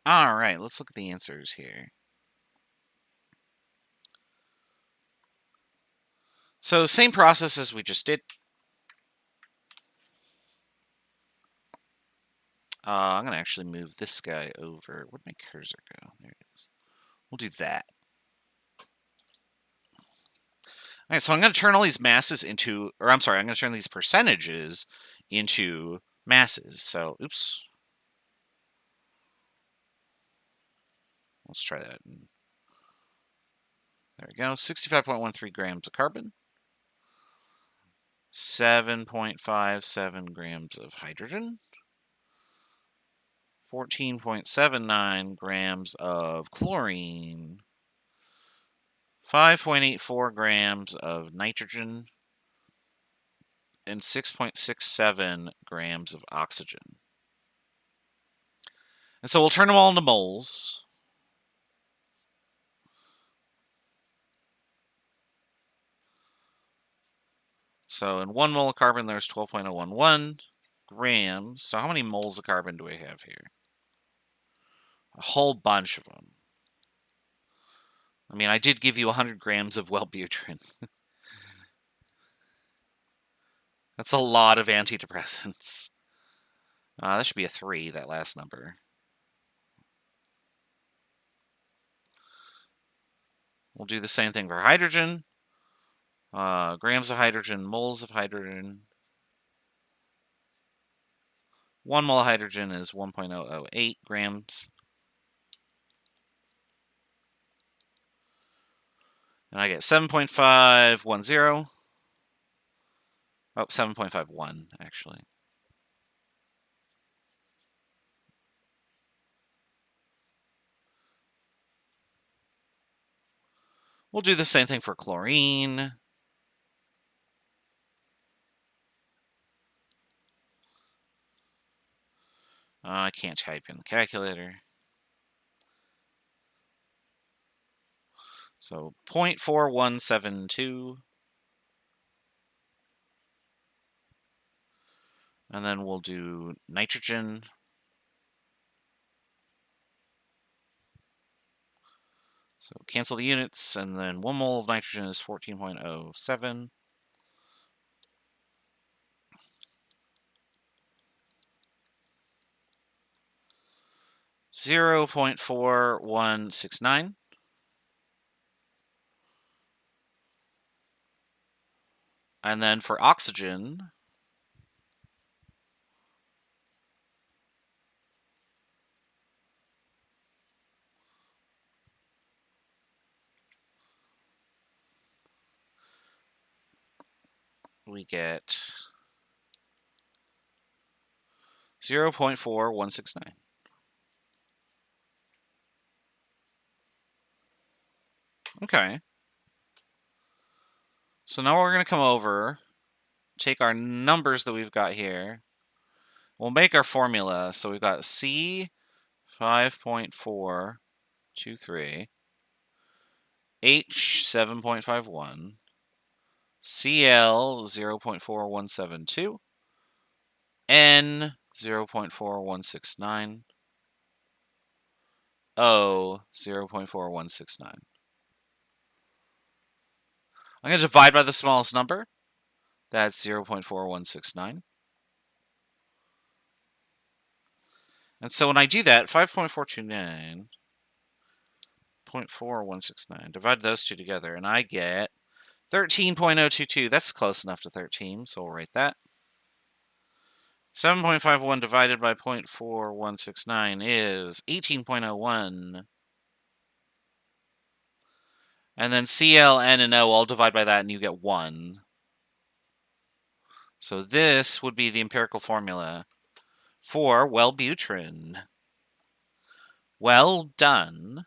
All right, let's look at the answers here. So same process as we just did. I'm going to actually move this guy over. Where'd my cursor go? There it is. We'll do that. All right, so I'm going to turn all these masses into, or I'm sorry, I'm going to turn these percentages into masses. So, oops. Let's try that. There we go. 65.13 grams of carbon. 7.57 grams of hydrogen. 14.79 grams of chlorine. 5.84 grams of nitrogen. And 6.67 grams of oxygen. And so we'll turn them all into moles. So in 1 mole of carbon, there's 12.011 grams. So how many moles of carbon do we have here? A whole bunch of them. I mean, I did give you 100 grams of Wellbutrin. That's a lot of antidepressants. That should be a 3, that last number. We'll do the same thing for hydrogen. Grams of hydrogen, moles of hydrogen. 1 mole of hydrogen is 1.008 grams. And I get 7.510. Oh, 7.51, actually. We'll do the same thing for chlorine. I can't type in the calculator. So 0.4172. And then we'll do nitrogen. So cancel the units, and then 1 mole of nitrogen is 14.07. .4169. And then for oxygen, we get 0.4169. Okay. So now we're going to come over, take our numbers that we've got here. We'll make our formula. So we've got C 5.423, H 7.51, Cl 0.4172, N 0.4169, O 0.4169. I'm going to divide by the smallest number. That's 0.4169. And so when I do that, 5.429, 0.4169, divide those two together, and I get 13.022. That's close enough to 13, so we'll write that. 7.51 divided by 0.4169 is 18.01. And then Cl, N, and O all divide by that, and you get 1. So this would be the empirical formula for Wellbutrin. Well done.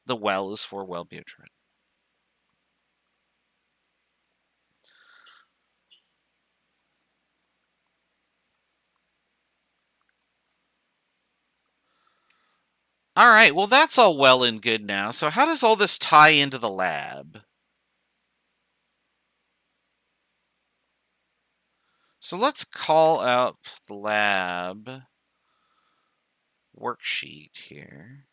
The well is for Wellbutrin. All right, well, that's all well and good now. So how does all this tie into the lab? So let's call up the lab worksheet here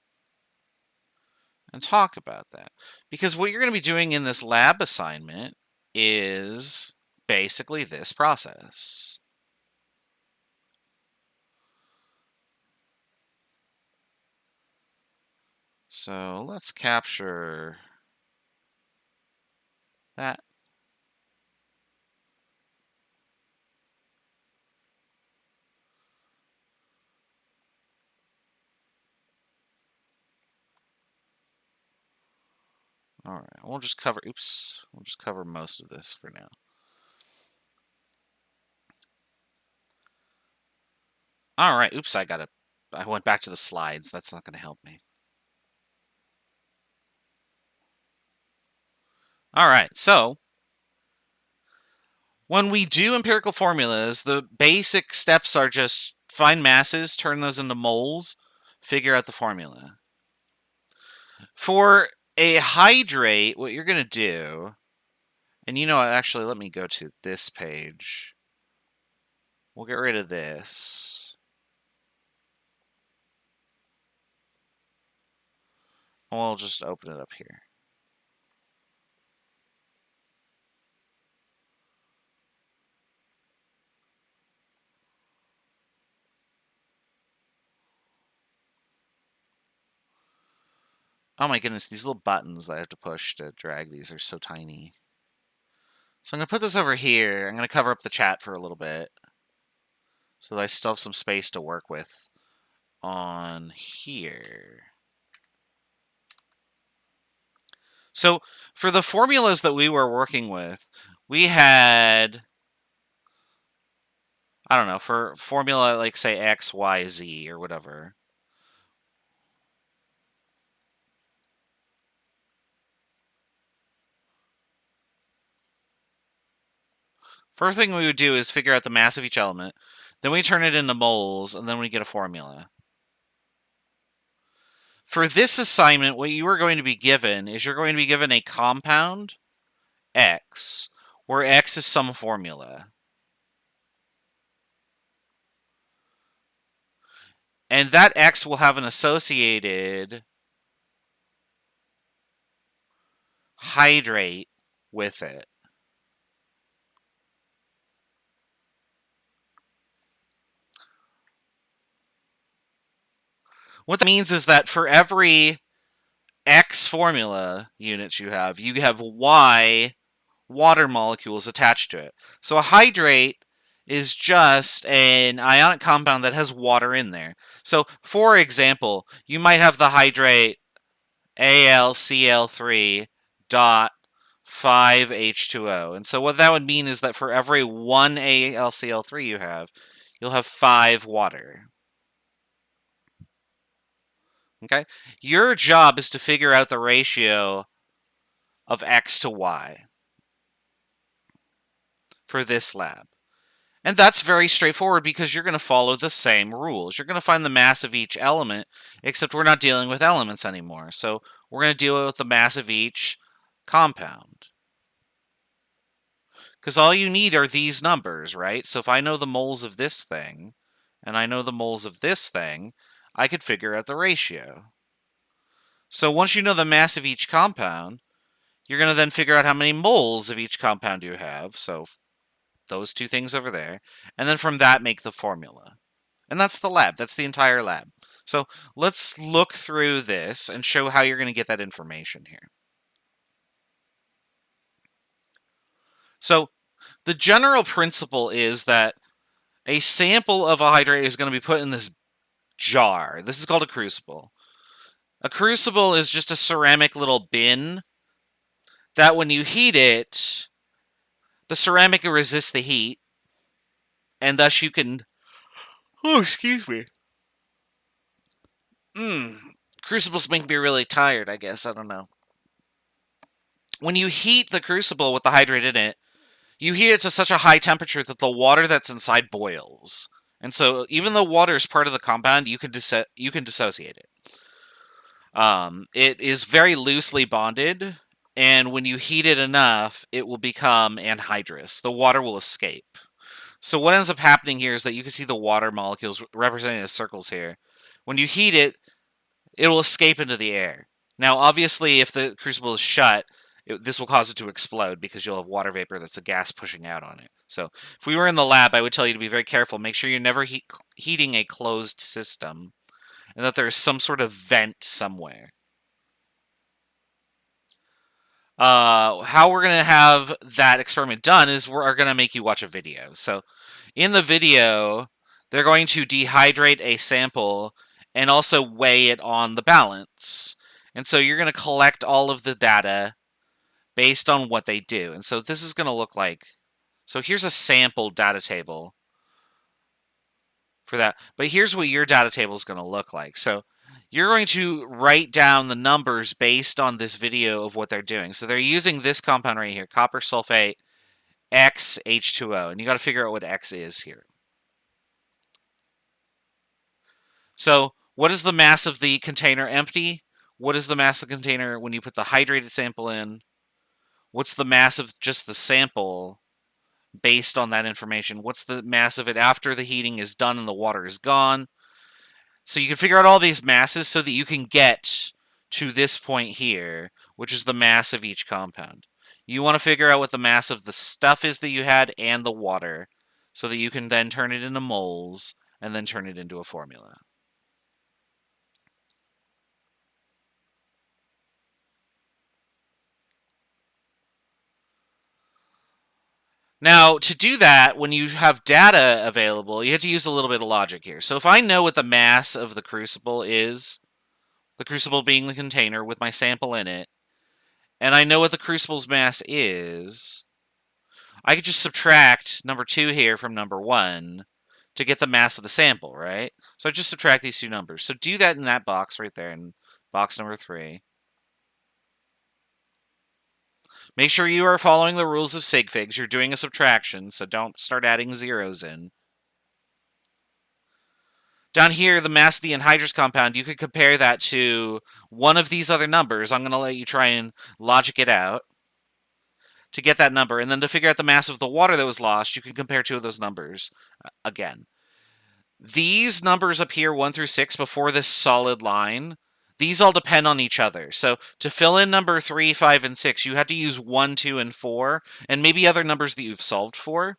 and talk about that. Because what you're going to be doing in this lab assignment is basically this process. So let's capture that. All right, we'll just cover most of this for now. All right, oops, I went back to the slides. That's not going to help me. All right, so when we do empirical formulas, the basic steps are just find masses, turn those into moles, figure out the formula. For a hydrate, what you're going to do, and you know what, actually, let me go to this page. We'll get rid of this. We'll just open it up here. Oh my goodness, these little buttons that I have to push to drag these are so tiny. So I'm going to put this over here. I'm going to cover up the chat for a little bit so that I still have some space to work with on here. So for the formulas that we were working with, we had, I don't know, for formula like say X, Y, Z or whatever. First thing we would do is figure out the mass of each element. Then we turn it into moles, and then we get a formula. For this assignment, what you are going to be given is you're going to be given a compound, X, where X is some formula. And that X will have an associated hydrate with it. What that means is that for every X formula units you have Y water molecules attached to it. So a hydrate is just an ionic compound that has water in there. So, for example, you might have the hydrate AlCl3 dot 5H2O. And so what that would mean is that for every one AlCl3 you have, you'll have 5 water. Okay? Your job is to figure out the ratio of X to Y for this lab. And that's very straightforward because you're going to follow the same rules. You're going to find the mass of each element, except we're not dealing with elements anymore. So we're going to deal with the mass of each compound. Because all you need are these numbers, right? So if I know the moles of this thing, and I know the moles of this thing, I could figure out the ratio. So once you know the mass of each compound, you're going to then figure out how many moles of each compound you have. So those two things over there. And then from that, make the formula. And that's the lab. That's the entire lab. So let's look through this and show how you're going to get that information here. So the general principle is that a sample of a hydrate is going to be put in this jar. This is called a crucible. A crucible is just a ceramic little bin that when you heat it, the ceramic resists the heat, and thus you can... Oh, excuse me. Crucibles make me really tired, I guess. I don't know. When you heat the crucible with the hydrate in it, you heat it to such a high temperature that the water that's inside boils. And so even though water is part of the compound, you can dissociate it. It is very loosely bonded, and when you heat it enough, it will become anhydrous. The water will escape. So what ends up happening here is that you can see the water molecules represented as circles here. When you heat it, it will escape into the air. Now, obviously, if the crucible is shut, this will cause it to explode because you'll have water vapor that's a gas pushing out on it. So if we were in the lab, I would tell you to be very careful. Make sure you're never heating a closed system and that there's some sort of vent somewhere. How we're going to have that experiment done is we're going to make you watch a video. So in the video, they're going to dehydrate a sample and also weigh it on the balance. And so you're going to collect all of the data based on what they do. And so this is going to look like... So here's a sample data table for that. But here's what your data table is going to look like. So you're going to write down the numbers based on this video of what they're doing. So they're using this compound right here, copper sulfate XH2O. And you got to figure out what X is here. So what is the mass of the container empty? What is the mass of the container when you put the hydrated sample in? What's the mass of just the sample based on that information? What's the mass of it after the heating is done and the water is gone? So you can figure out all these masses so that you can get to this point here, which is the mass of each compound. You want to figure out what the mass of the stuff is that you had and the water so that you can then turn it into moles and then turn it into a formula. Now, to do that, when you have data available, you have to use a little bit of logic here. So if I know what the mass of the crucible is, the crucible being the container with my sample in it, and I know what the crucible's mass is, I could just subtract number 2 here from number 1 to get the mass of the sample, right? So I just subtract these two numbers. So do that in that box right there, in box number 3. Make sure you are following the rules of sig figs. You're doing a subtraction, so don't start adding zeros in. Down here, the mass of the anhydrous compound, you could compare that to one of these other numbers. I'm going to let you try and logic it out to get that number. And then to figure out the mass of the water that was lost, you can compare two of those numbers again. These numbers up here, 1 through 6, before this solid line, these all depend on each other. So to fill in number 3, 5, and 6, you had to use 1, 2, and 4, and maybe other numbers that you've solved for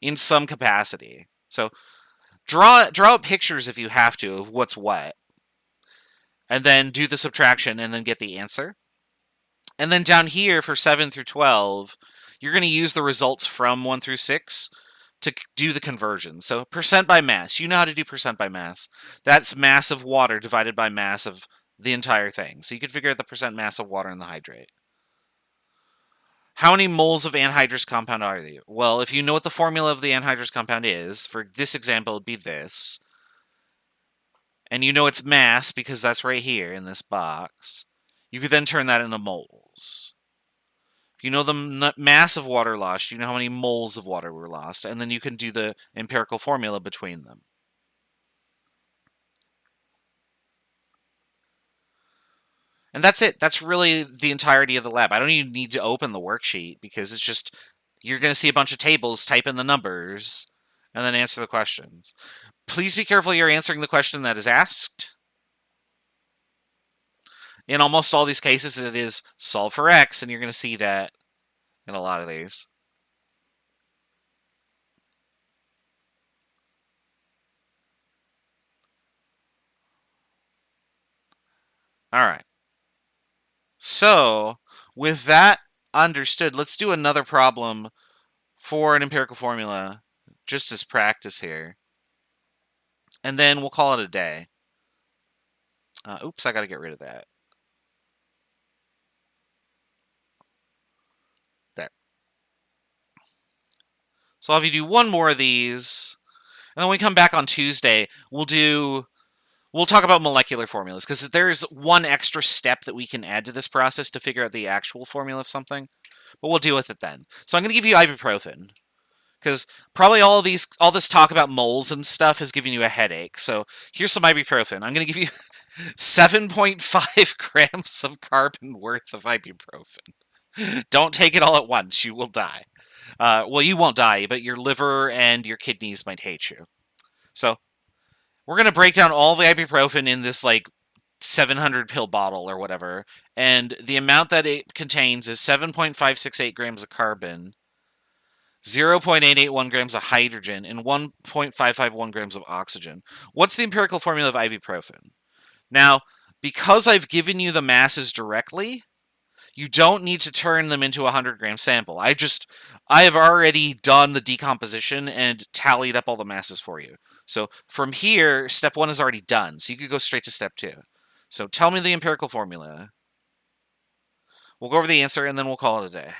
in some capacity. So draw out pictures if you have to of what's what, and then do the subtraction and then get the answer. And then down here for 7 through 12, you're going to use the results from 1 through 6 to do the conversion. So percent by mass. You know how to do percent by mass. That's mass of water divided by mass of the entire thing. So you could figure out the percent mass of water in the hydrate. How many moles of anhydrous compound are there? Well, if you know what the formula of the anhydrous compound is, for this example, it would be this. And you know its mass because that's right here in this box. You could then turn that into moles. If you know the mass of water lost, you know how many moles of water were lost, and then you can do the empirical formula between them. And that's it. That's really the entirety of the lab. I don't even need to open the worksheet because it's just, you're going to see a bunch of tables, type in the numbers, and then answer the questions. Please be careful you're answering the question that is asked. In almost all these cases, it is solve for X, and you're going to see that in a lot of these. All right. So, with that understood, let's do another problem for an empirical formula, just as practice here. And then we'll call it a day. Oops, I got to get rid of that. There. So I'll have you do one more of these, and then when we come back on Tuesday, we'll talk about molecular formulas, because there's one extra step that we can add to this process to figure out the actual formula of something, but we'll deal with it then. So I'm going to give you ibuprofen, because probably all this talk about moles and stuff has given you a headache. So here's some ibuprofen. I'm going to give you 7.5 grams of carbon worth of ibuprofen. Don't take it all at once. You will die. Well, you won't die, but your liver and your kidneys might hate you. So we're going to break down all the ibuprofen in this, like, 700 pill bottle or whatever, and the amount that it contains is 7.568 grams of carbon, 0.881 grams of hydrogen, and 1.551 grams of oxygen. What's the empirical formula of ibuprofen? Now, because I've given you the masses directly, you don't need to turn them into a 100-gram sample. I have already done the decomposition and tallied up all the masses for you. So from here, step 1 is already done. So you could go straight to step 2. So tell me the empirical formula. We'll go over the answer and then we'll call it a day.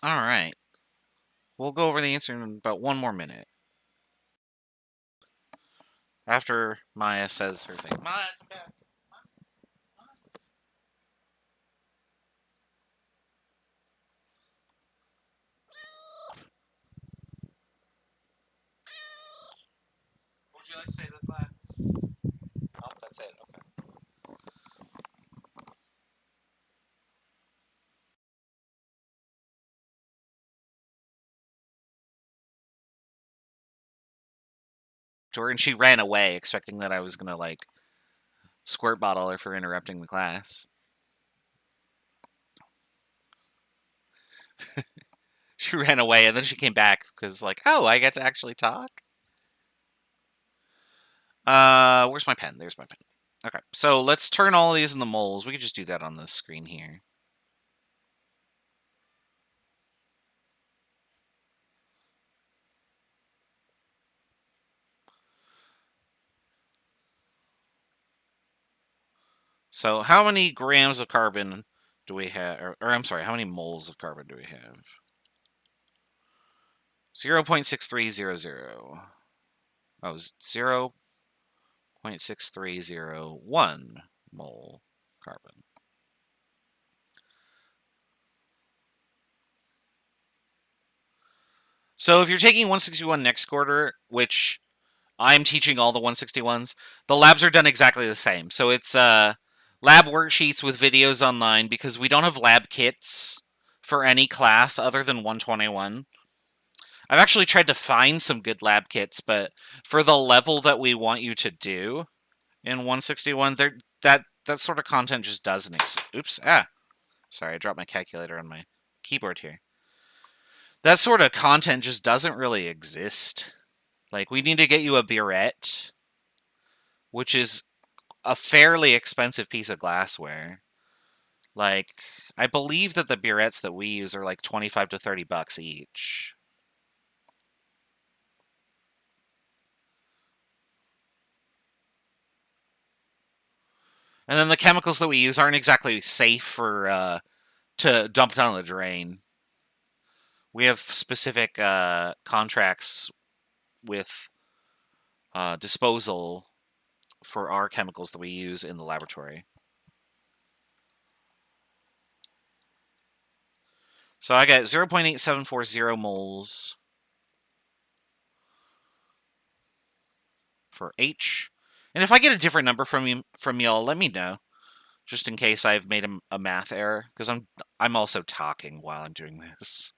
All right. We'll go over the answer in about 1 more minute. After Maya says her thing. Maya, come back. What would you like to say to the class? Oh, that's it. Okay. To her, and she ran away, expecting that I was gonna like squirt bottle her for interrupting the class. She ran away, and then she came back because, like, oh, I get to actually talk. Where's my pen? There's my pen. Okay, so let's turn all of these into moles. We could just do that on this screen here. So how many grams of carbon do we have? Or I'm sorry, how many moles of carbon do we have? 0.6300. Oh, 0.6301 mole carbon. So if you're taking 161 next quarter, which I'm teaching all the 161s, the labs are done exactly the same. So it's lab worksheets with videos online because we don't have lab kits for any class other than 121. I've actually tried to find some good lab kits, but for the level that we want you to do in 161, that sort of content just doesn't exist. Oops, sorry, I dropped my calculator on my keyboard here. That sort of content just doesn't really exist. Like, we need to get you a burette, which is a fairly expensive piece of glassware. Like, I believe that the burettes that we use are like 25 to 30 bucks each. And then the chemicals that we use aren't exactly safe for to dump down the drain. We have specific contracts with disposal for our chemicals that we use in the laboratory. So I got 0.8740 moles for H. And if I get a different number from y'all, let me know, just in case I've made a math error, because I'm also talking while I'm doing this.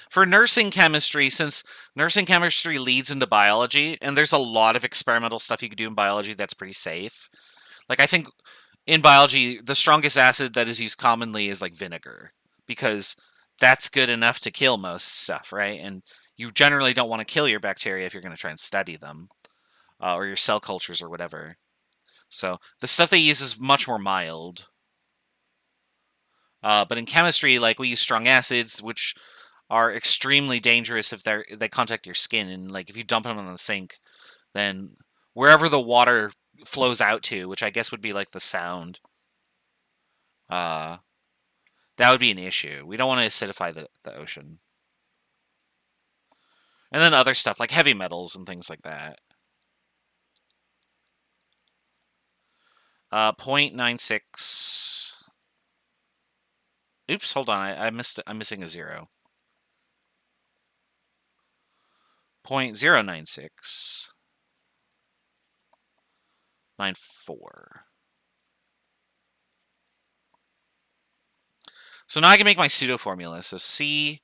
For nursing chemistry, since nursing chemistry leads into biology, and there's a lot of experimental stuff you can do in biology that's pretty safe. Like, I think in biology, the strongest acid that is used commonly is like vinegar, because that's good enough to kill most stuff, right? And you generally don't want to kill your bacteria if you're going to try and study them, or your cell cultures or whatever. So the stuff they use is much more mild. But in chemistry, like, we use strong acids, which are extremely dangerous if they contact your skin, and like if you dump them in the sink, then wherever the water flows out to, which I guess would be like the sound, that would be an issue. We don't want to acidify the ocean. And then other stuff like heavy metals and things like that. 0.96. Oops, hold on. I'm missing a 0. 0.096. 94. So now I can make my pseudo formula. So C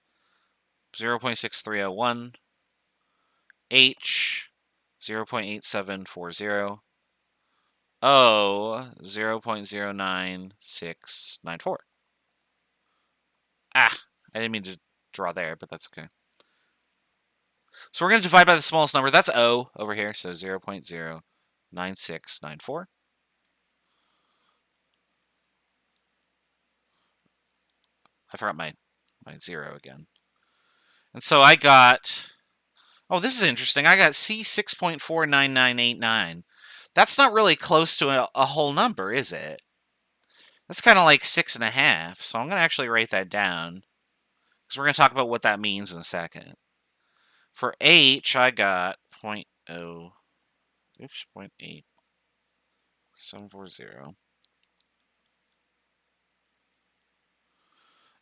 0.6301, H 0.8740, O 0.09694. I didn't mean to draw there, but that's okay. So we're going to divide by the smallest number. That's O over here, so 0.09694. I forgot my 0 again. And so I got, oh, this is interesting. I got C 6.49989. That's not really close to a whole number, is it? That's kind of like 6.5. So I'm going to actually write that down, because we're going to talk about what that means in a second. For H, I got 0.8.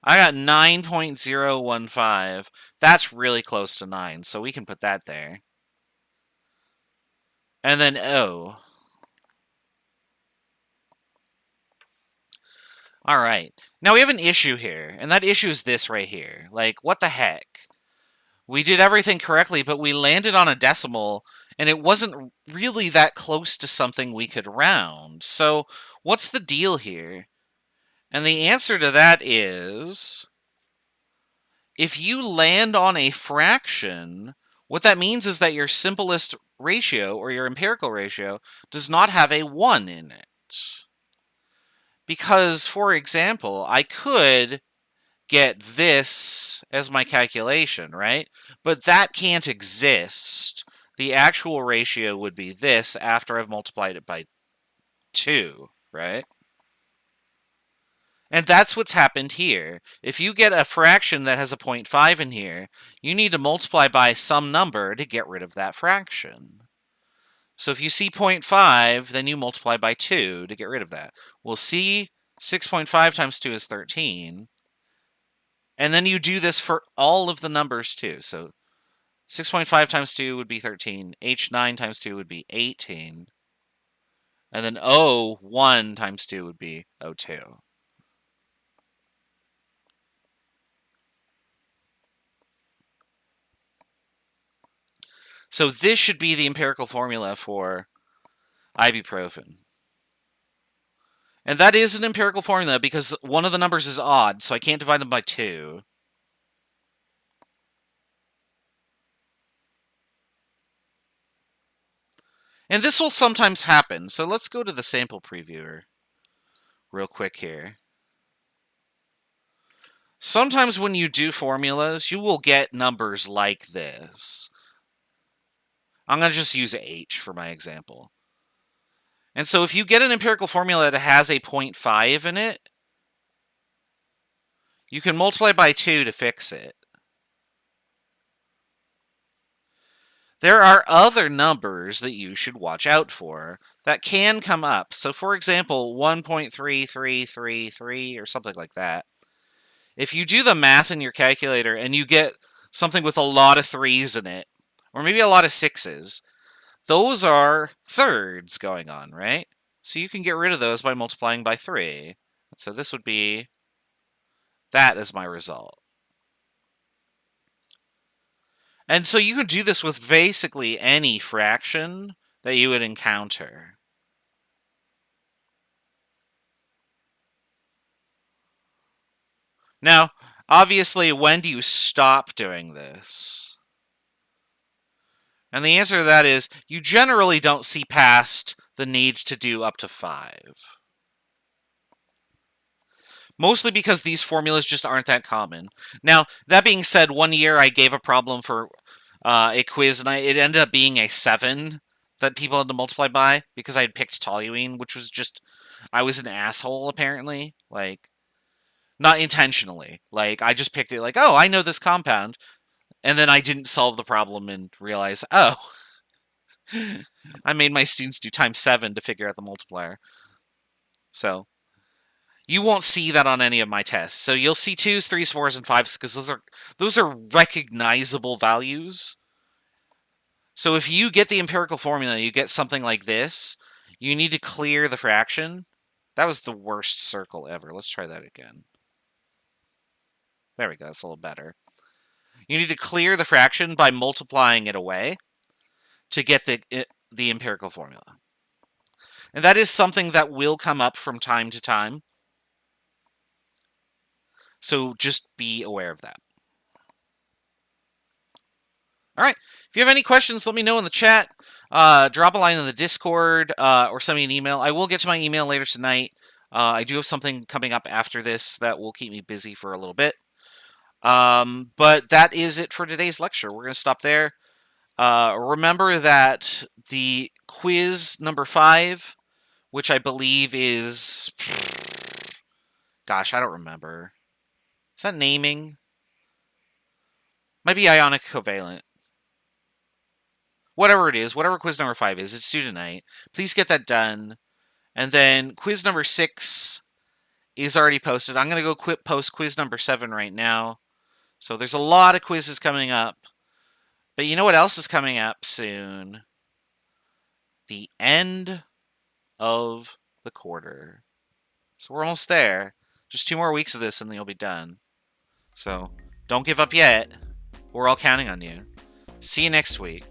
I got 9.015. That's really close to 9, so we can put that there. And then O. All right. Now we have an issue here, and that issue is this right here. Like, what the heck? We did everything correctly, but we landed on a decimal, and it wasn't really that close to something we could round. So what's the deal here? And the answer to that is, if you land on a fraction, what that means is that your simplest ratio, or your empirical ratio, does not have a 1 in it. Because, for example, I could get this as my calculation, right? But that can't exist. The actual ratio would be this after I've multiplied it by 2, right? And that's what's happened here. If you get a fraction that has a 0.5 in here, you need to multiply by some number to get rid of that fraction. So if you see 0.5, then you multiply by 2 to get rid of that. We'll see 6.5 times 2 is 13. And then you do this for all of the numbers too. So 6.5 times 2 would be 13. H9 times 2 would be 18. And then O1 times 2 would be O2. So this should be the empirical formula for ibuprofen. And that is an empirical formula because one of the numbers is odd, so I can't divide them by 2. And this will sometimes happen, so let's go to the sample previewer real quick here. Sometimes when you do formulas, you will get numbers like this. I'm going to just use H for my example. And so if you get an empirical formula that has a 0.5 in it, you can multiply by 2 to fix it. There are other numbers that you should watch out for that can come up. So for example, 1.3333 or something like that. If you do the math in your calculator and you get something with a lot of 3's in it, or maybe a lot of 6's, those are thirds going on, right? So you can get rid of those by multiplying by 3. So this would be that as my result. And so you can do this with basically any fraction that you would encounter. Now, obviously, when do you stop doing this? And the answer to that is, you generally don't see past the need to do up to 5. Mostly because these formulas just aren't that common. Now, that being said, one year I gave a problem for a quiz, and it ended up being a 7 that people had to multiply by because I had picked toluene, which was just, I was an asshole, apparently. Like, not intentionally. Like, I just picked it like, oh, I know this compound. And then I didn't solve the problem and realize, oh, I made my students do times 7 to figure out the multiplier. So you won't see that on any of my tests. So you'll see 2's, 3's, 4's, and 5's because those are recognizable values. So if you get the empirical formula, you get something like this, you need to clear the fraction. That was the worst circle ever. Let's try that again. There we go. That's a little better. You need to clear the fraction by multiplying it away to get the empirical formula. And that is something that will come up from time to time. So just be aware of that. All right. If you have any questions, let me know in the chat. Drop a line in the Discord or send me an email. I will get to my email later tonight. I do have something coming up after this that will keep me busy for a little bit. But that is it for today's lecture. We're going to stop there. Remember that the quiz number 5, which I believe is Gosh, I don't remember. Is that naming? Might be ionic covalent. Whatever it is, whatever quiz number 5 is, it's due tonight. Please get that done. And then quiz number 6 is already posted. I'm going to go post quiz number 7 right now. So there's a lot of quizzes coming up. But you know what else is coming up soon? The end of the quarter. So we're almost there. Just 2 more weeks of this and you'll be done. So don't give up yet. We're all counting on you. See you next week.